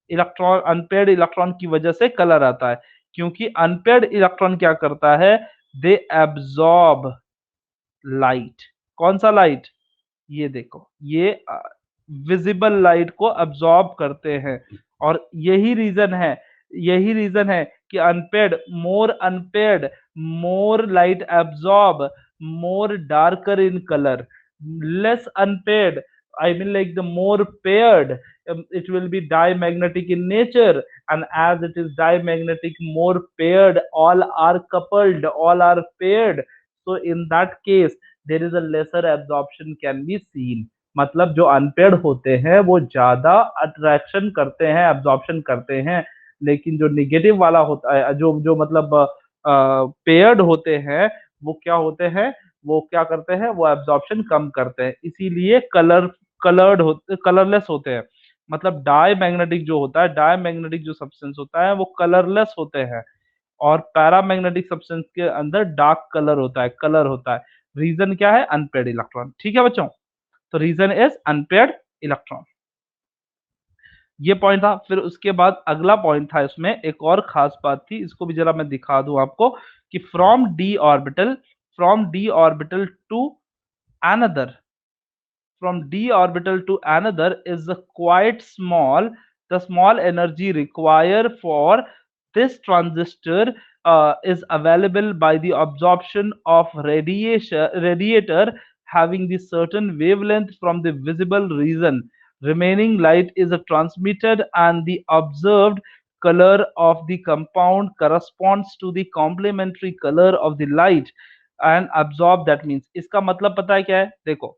Unpaired electron की वजह से colour आता है, क्योंकि unpaired electron क्या करता है? They absorb light. कौन सा लाइट? ये देखो, ये विजिबल लाइट को अब्सॉर्ब करते हैं। और यही रीजन है कि unpaired more light absorb, more darker in colour, less unpaired, I mean like the more paired, it will be diamagnetic in nature, and as it is diamagnetic, more paired, all are coupled, all are paired, so in that case there is a lesser absorption can be seen। मतलब जो unpaired होते हैं वो ज्यादा attraction करते हैं, absorption करते हैं, लेकिन जो निगेटिव वाला होता है, जो जो मतलब पेयर्ड होते हैं, वो क्या होते हैं? वो क्या करते हैं? वो एब्जॉर्प्शन कम करते हैं, इसीलिए कलरलेस होते हैं। मतलब डायमैग्नेटिक जो होता है, डायमैग्नेटिक जो सब्सटेंस होता है वो कलरलेस होते हैं, और पैरामैग्नेटिक सब्सटेंस के अंदर डार्क कलर होता है, कलर होता है। रीजन क्या है? Unpaired electron. ठीक है बच्चों, तो रीजन इज अनपेयर्ड इलेक्ट्रॉन। ये पॉइंट था। फिर उसके बाद अगला पॉइंट था, इसमें एक और खास बात थी, इसको भी जरा मैं दिखा दूं आपको, कि from d orbital to another from d orbital to another is quite small. The small energy required for this transistor is available by the absorption of radiator having the certain wavelength from the visible region. Remaining light is transmitted and the observed color of the compound corresponds to the complementary color of the light and absorb, that means इसका मतलब पता है क्या है? देखो,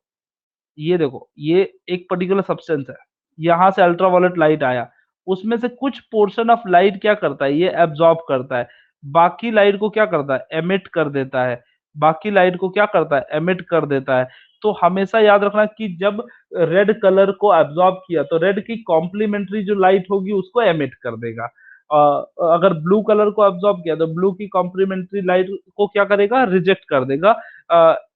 ये देखो, ये एक पर्टिकुलर सब्सटेंस है, यहाँ से अल्ट्रावायलेट लाइट आया, उसमें से कुछ पोर्शन ऑफ लाइट क्या करता है? ये एब्जॉर्ब करता है, बाकी लाइट को क्या करता है? एमिट कर देता है, बाकी लाइट को क्या करता है? एमिट कर देता है। तो हमेशा याद रखना कि जब रेड कलर को एब्जॉर्ब किया तो रेड की कॉम्प्लीमेंट्री जो लाइट होगी उसको एमिट कर देगा। अगर ब्लू कलर को एब्जॉर्ब किया तो ब्लू की कॉम्प्लीमेंट्री लाइट को क्या करेगा? रिजेक्ट कर देगा,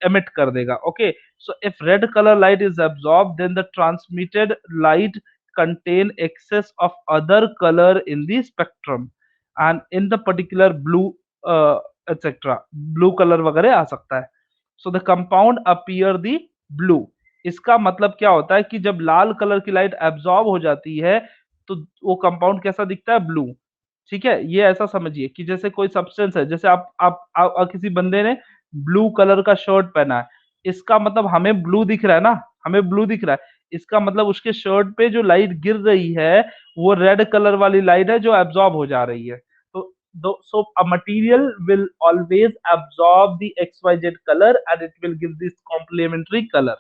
एमिट कर देगा। Okay, so if red color light is absorbed, then the transmitted light contain excess of other color in the spectrum, and in the particular blue, etc. blue color वगैरह आ सकता है। So the compound appear the blue। इसका मतलब क्या होता है कि जब लाल कलर की लाइट एब्जॉर्ब हो जाती है तो वो कंपाउंड कैसा दिखता है? ब्लू। ठीक है, ये ऐसा समझिए कि जैसे कोई सब्सटेंस है, जैसे किसी बंदे ने ब्लू कलर का शर्ट पहना है, इसका मतलब हमें ब्लू दिख रहा है ना, हमें ब्लू दिख रहा है, इसका मतलब उसके शर्ट पे जो लाइट गिर रही है वो रेड कलर वाली लाइट है जो एब्जॉर्ब हो जा रही है। तो so a material will always absorb the XYZ colour and it will give this complementary colour.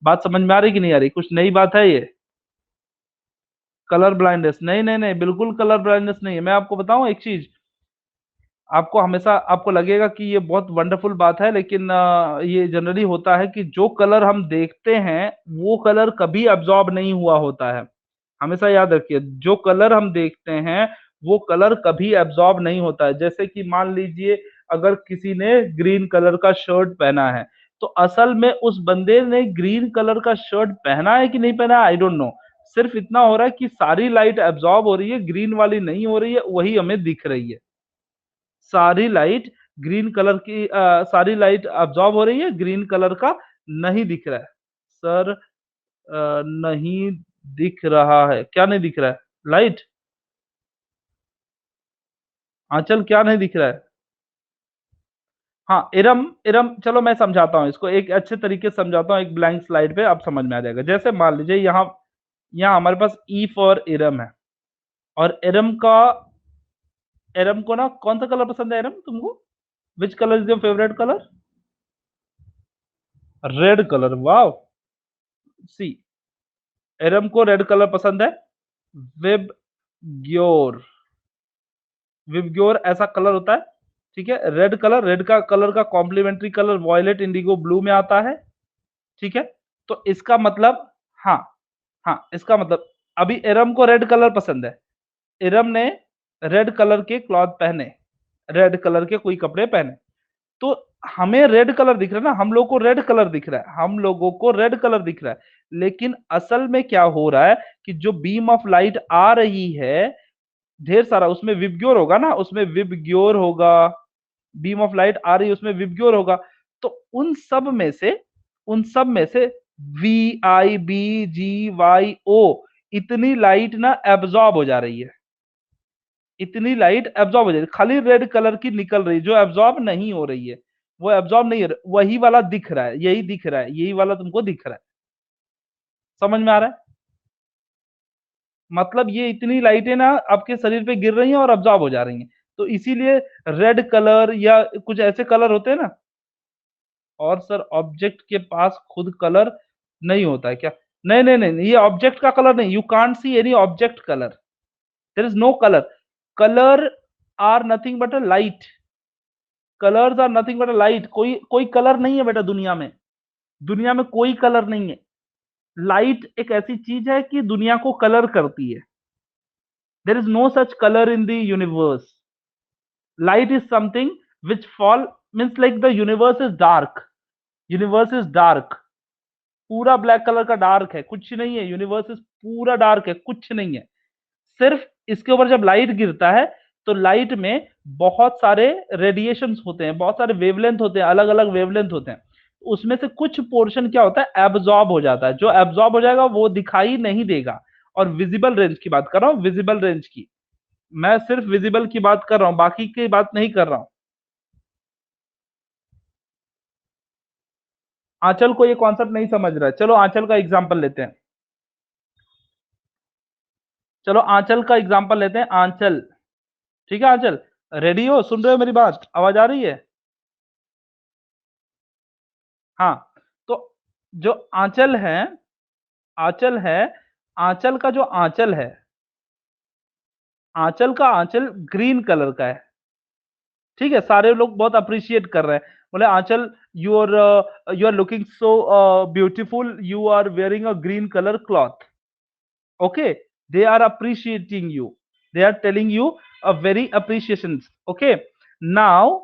बात समझ में आ रही कि नहीं आ रही? कुछ नई बात है ये? कलर ब्लाइंडनेस नहीं, नहीं, नहीं, बिल्कुल कलर ब्लाइंडनेस नहीं है। मैं आपको बताऊं एक चीज, आपको हमेशा आपको लगेगा कि ये बहुत वंडरफुल बात है, लेकिन ये जनरली होता है कि जो कलर हम देखते हैं वो कलर कभी अब्सॉर्ब नहीं हुआ होता है। हमेशा याद रखिए, जो कलर हम देखते हैं वो कलर कभी अब्सॉर्ब नहीं होता है। जैसे कि मान लीजिए, अगर किसी ने ग्रीन कलर का शर्ट पहना है, तो असल में उस बंदे ने ग्रीन कलर का शर्ट पहना है कि नहीं पहना है, आई डोंट नो। सिर्फ इतना हो रहा है कि सारी लाइट अब्सॉर्ब हो रही है, ग्रीन वाली नहीं हो रही है, वही हमें दिख रही है। सारी लाइट ग्रीन कलर की सारी लाइट अब्सॉर्ब हो रही है, ग्रीन कलर का नहीं दिख रहा है। सर, नहीं दिख रहा है, क्या नहीं दिख रहा है? लाइट। आंचल, क्या नहीं दिख रहा है? हाँ, इरम, इरम, चलो मैं समझाता हूँ इसको, एक अच्छे तरीके से समझाता हूँ, एक ब्लैंक स्लाइड पे आप समझ में आ जाएगा। जैसे मान लीजिए यहाँ यहाँ हमारे पास ई फॉर इरम है, और इरम को ना कौन सा कलर पसंद है? इरम, तुमको which colour is your favourite colour? Red colour, वाह। सी, एरम को रेड कलर पसंद है। विब ग्योर, विबग्योर ऐसा कलर होता है। ठीक है, रेड कलर, रेड का कलर का complementary colour violet, indigo, blue में आता है। ठीक है, तो इसका मतलब, हाँ, हाँ, इसका मतलब अभी एरम को रेड कलर पसंद है, इरम ने रेड कलर के क्लॉथ पहने, रेड कलर के कोई कपड़े पहने, तो हमें रेड कलर दिख रहा है ना, हम लोग को रेड कलर दिख रहा है, हम लोगों को रेड कलर दिख रहा है, लेकिन असल में क्या हो रहा है कि जो बीम ऑफ लाइट आ रही है, ढेर सारा उसमें विबग्योर होगा ना, उसमें विबग्योर होगा, बीम ऑफ लाइट आ रही है उसमें विबग्योर होगा। तो उन सब में से V I B G Y O इतनी लाइट ना एब्जॉर्ब हो जा रही है, इतनी लाइट एब्जॉर्ब हो जा रही है, खाली रेड कलर की निकल रही है जो एब्जॉर्ब नहीं हो रही है, वो एब्जॉर्ब नहीं हो रही, वही वाला दिख रहा है, यही दिख रहा है, यही वाला तुमको दिख रहा है। समझ में आ रहा है? मतलब ये इतनी लाइटें ना आपके शरीर पे गिर रही हैं और अब्जॉर्ब हो जा रही हैं। तो इसीलिए रेड कलर या कुछ ऐसे कलर होते हैं ना। और सर ऑब्जेक्ट के पास खुद कलर नहीं होता है क्या? नहीं नहीं नहीं, ये ऑब्जेक्ट का कलर नहीं, you can't see any object colour, there is no colour. Colour are nothing but a light, colours are nothing but a light. कोई कोई कलर नहीं है बेटा दुनिया में, दुनिया में कोई कलर नहीं है। लाइट एक ऐसी चीज है कि दुनिया को कलर करती है। There is no such colour in the universe. Light is something which fall, means like the universe is dark, universe is dark, पूरा ब्लैक कलर का डार्क है, कुछ नहीं है, यूनिवर्स इज पूरा डार्क है, कुछ नहीं है। सिर्फ इसके ऊपर जब लाइट गिरता है तो लाइट में बहुत सारे रेडिएशंस होते हैं, बहुत सारे वेवलेंथ होते हैं, अलग अलग वेवलेंथ होते हैं। उसमें से कुछ पोर्शन क्या होता है, एब्जॉर्ब हो जाता है। जो एब्जॉर्ब हो जाएगा वो दिखाई नहीं देगा। और विजिबल रेंज की बात कर रहा हूं, विजिबल रेंज की, मैं सिर्फ विजिबल की बात कर रहा हूं, बाकी की बात नहीं कर रहा हूं। आंचल को ये कॉन्सेप्ट नहीं समझ रहा है, चलो आंचल का एग्जांपल लेते हैं। चलो आंचल का एग्जांपल लेते हैं, आंचल। ठीक है आंचल, रेडी हो, सुन रहे हो मेरी बात, आवाज आ रही है? हाँ। तो जो आंचल है, आंचल है, आंचल का जो आंचल है, आंचल का आंचल ग्रीन कलर का है। ठीक है, सारे लोग बहुत अप्रिशिएट कर रहे हैं, बोले Anchal you are looking so beautiful, you are wearing a green colour cloth. Okay, they are appreciating you, they are telling you a very appreciation. Okay, now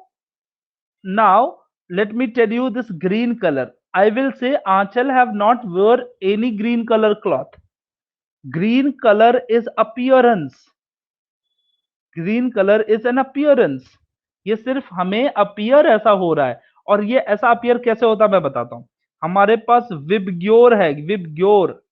let me tell you this green color. I will say Aanchal have not wear any green color cloth. Green color is appearance, green colour is an appearance. ये सिर्फ हमें appear ऐसा हो रहा है। और ये ऐसा अपीयर कैसे होता है मैं बताता हूं। हमारे पास विबग्योर है, विबग्योर,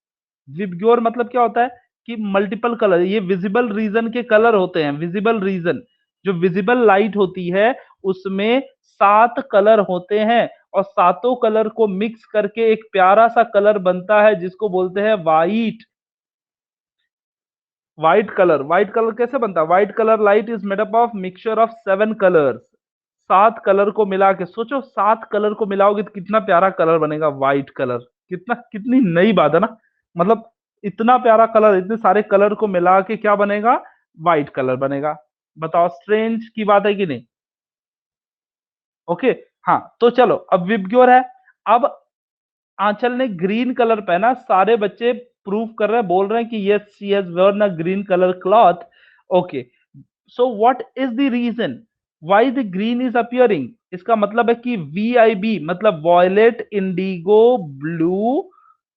विबग्योर मतलब क्या होता है कि मल्टीपल कलर, ये विजिबल रीजन के कलर होते हैं, विजिबल रीजन, जो विजिबल लाइट होती है उसमें 7 कलर होते हैं, और सातों कलर को मिक्स करके एक प्यारा सा कलर बनता है जिसको बोलते हैं white. White colour, white colour कैसे बनता है? White colour light is made up of mixture of 7 colours. 7 colour को मिला के सोचो, 7 कलर को मिलाओगे तो कितना प्यारा कलर बनेगा, व्हाइट कलर। कितना, कितनी नई बात है ना। मतलब इतना प्यारा कलर, इतने सारे कलर को मिला के क्या बनेगा, व्हाइट कलर बनेगा। बताओ स्ट्रेंज की बात है कि नहीं? ओके। हाँ तो चलो, अब विबग्योर है। अब आंचल ने ग्रीन कलर पहना, सारे बच्चे प्रूव कर रहे हैं, बोल रहे हैं कि yes she has worn a green colour cloth. Okay, so what is the reason why the green is appearing? इसका मतलब है कि VIB मतलब violet indigo blue,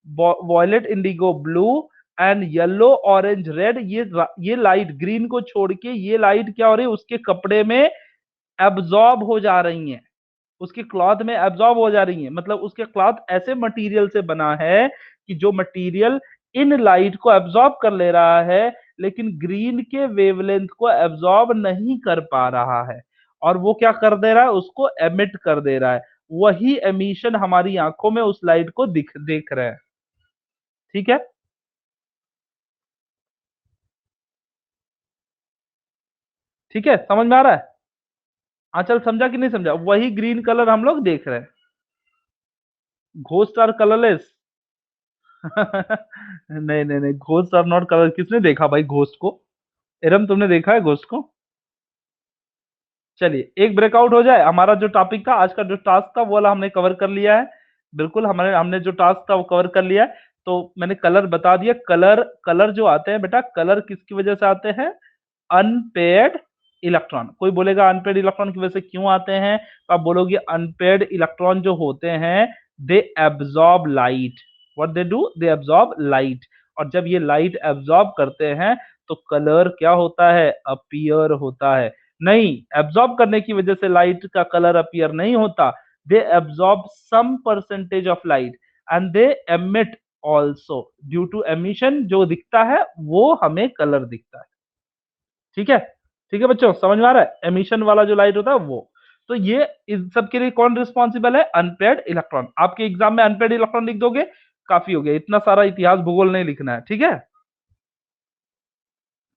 violet indigo blue and yellow orange red, ये लाइट ग्रीन को छोड़ के ये लाइट क्या हो रही है, उसके कपड़े में एब्जॉर्ब हो जा रही है, उसके क्लॉथ में एब्जॉर्ब हो जा रही है। मतलब उसके क्लॉथ ऐसे मटेरियल से बना है कि जो मटेरियल इन लाइट को एब्जॉर्ब कर ले रहा है, लेकिन ग्रीन के वेवलेंथ को एब्जॉर्ब नहीं कर पा रहा है, और वो क्या कर दे रहा है, उसको एमिट कर दे रहा है। वही एमिशन हमारी आंखों में उस लाइट को देख रहे हैं। ठीक है, ठीक है, समझ में आ रहा है? आंचल समझा कि नहीं समझा? वही ग्रीन कलर हम लोग देख रहे हैं। Ghost are colourless. नहीं नहीं नहीं, घोस्ट आर नॉट कलर। किसने देखा भाई घोस्ट को? एरम तुमने देखा है घोस्ट को? चलिए एक ब्रेकआउट हो जाए, हमारा जो टॉपिक था आज का, जो टास्क था वो वाला हमने कवर कर लिया है। बिल्कुल, हमारे हमने जो टास्क था वो कवर कर लिया है। तो मैंने कलर बता दिया। कलर, कलर जो आते हैं बेटा, कलर किसकी वजह से आते हैं? Unpaired electron. कोई बोलेगा अनपेड इलेक्ट्रॉन की वजह से क्यों आते हैं, तो आप बोलोगे अनपेड इलेक्ट्रॉन जो होते हैं they absorb light. What they do, they absorb light. और जब ये लाइट एब्जॉर्ब करते हैं तो कलर क्या होता है, अपीयर होता है। नहीं, एब्जॉर्ब करने की वजह से लाइट का कलर अपीयर नहीं होता। They absorb some percentage of light and they emit also. Due to emission जो दिखता है वो हमें कलर दिखता है। ठीक है, ठीक है बच्चों, समझ में आ रहा है, एमिशन वाला जो लाइट होता है वो। तो ये इस सब के लिए कौन रिस्पॉन्सिबल है, अनपेड इलेक्ट्रॉन। आपके एग्जाम में अनपेड इलेक्ट्रॉन लिख दोगे, काफी हो गया, इतना सारा इतिहास भूगोल नहीं लिखना है। ठीक है,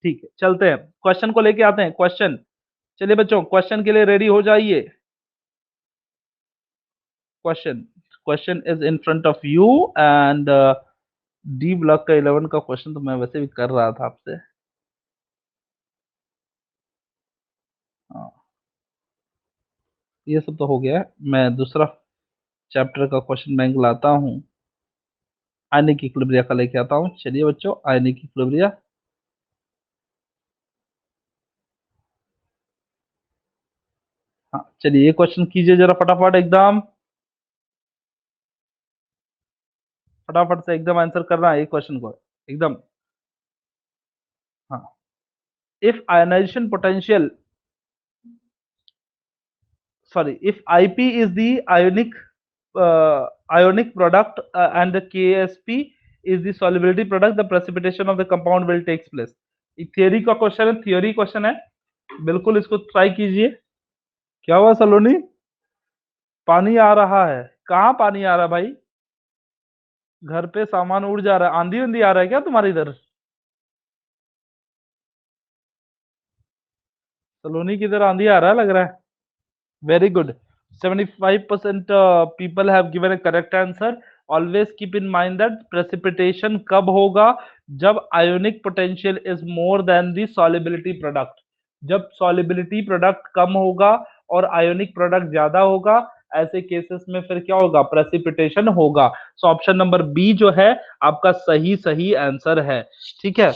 ठीक है, चलते हैं क्वेश्चन को लेके आते हैं। क्वेश्चन, चलिए बच्चों क्वेश्चन के लिए रेडी हो जाइए। Question, question is in front of you and D block का 11 का क्वेश्चन तो मैं वैसे भी कर रहा था आपसे। हाँ, ये सब तो हो गया है। मैं दूसरा चैप्टर का क्वेश्चन बैंक लाता हूँ, आयनिक इक्विलिब्रिया का लेके आता हूँ। चलिए बच्चों, आयनिक इक्विलिब्रिया। हाँ चलिए, ये क्वेश्चन कीजिए जरा फटाफट, एकदम फटाफट से एकदम आंसर करना है ये क्वेश्चन को एकदम। हाँ, if ionisation potential, sorry, if IP is the ionic product and the KSP is the solubility product, the precipitation of the compound will takes place। Theory का क्वेश्चन है, थियरी क्वेश्चन है, बिल्कुल इसको ट्राई कीजिए। क्या हुआ सलोनी, पानी आ रहा है? कहाँ पानी आ रहा है भाई? घर पे सामान उड़ जा रहा है, आंधी उंधी आ रहा है क्या तुम्हारे इधर? सलोनी की इधर आंधी आ रहा है लग रहा है। Very good. 75% people have given a correct answer. Always keep in mind that precipitation कब होगा, जब ionic potential is more than the solubility product। जब solubility product कम होगा और ionic product ज्यादा होगा, ऐसे केसेस में फिर क्या होगा, प्रेसिपिटेशन होगा। सो ऑप्शन नंबर बी जो है आपका सही सही आंसर है। ठीक है,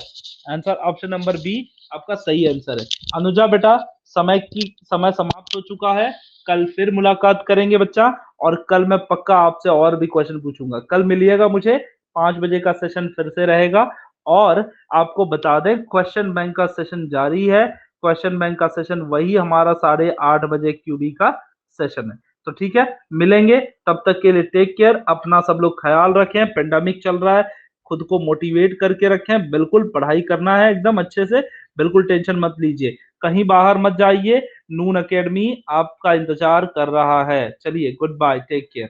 आंसर ऑप्शन नंबर बी आपका सही आंसर है। अनुजा बेटा, समय समाप्त हो चुका है। कल फिर मुलाकात करेंगे बच्चा, और कल मैं पक्का आपसे और भी क्वेश्चन पूछूंगा। कल मिलिएगा मुझे, 5 बजे का सेशन फिर से रहेगा। और आपको बता दें, क्वेश्चन बैंक का सेशन जारी है। क्वेश्चन बैंक का सेशन वही हमारा 8:30 बजे क्यूबी का सेशन है। तो ठीक है, मिलेंगे, तब तक के लिए टेक केयर, अपना सब लोग ख्याल रखें। पेंडेमिक चल रहा है, खुद को मोटिवेट करके रखें, बिल्कुल पढ़ाई करना है एकदम अच्छे से, बिल्कुल टेंशन मत लीजिए, कहीं बाहर मत जाइए। नून एकेडमी आपका इंतजार कर रहा है। चलिए, गुड बाय, टेक केयर।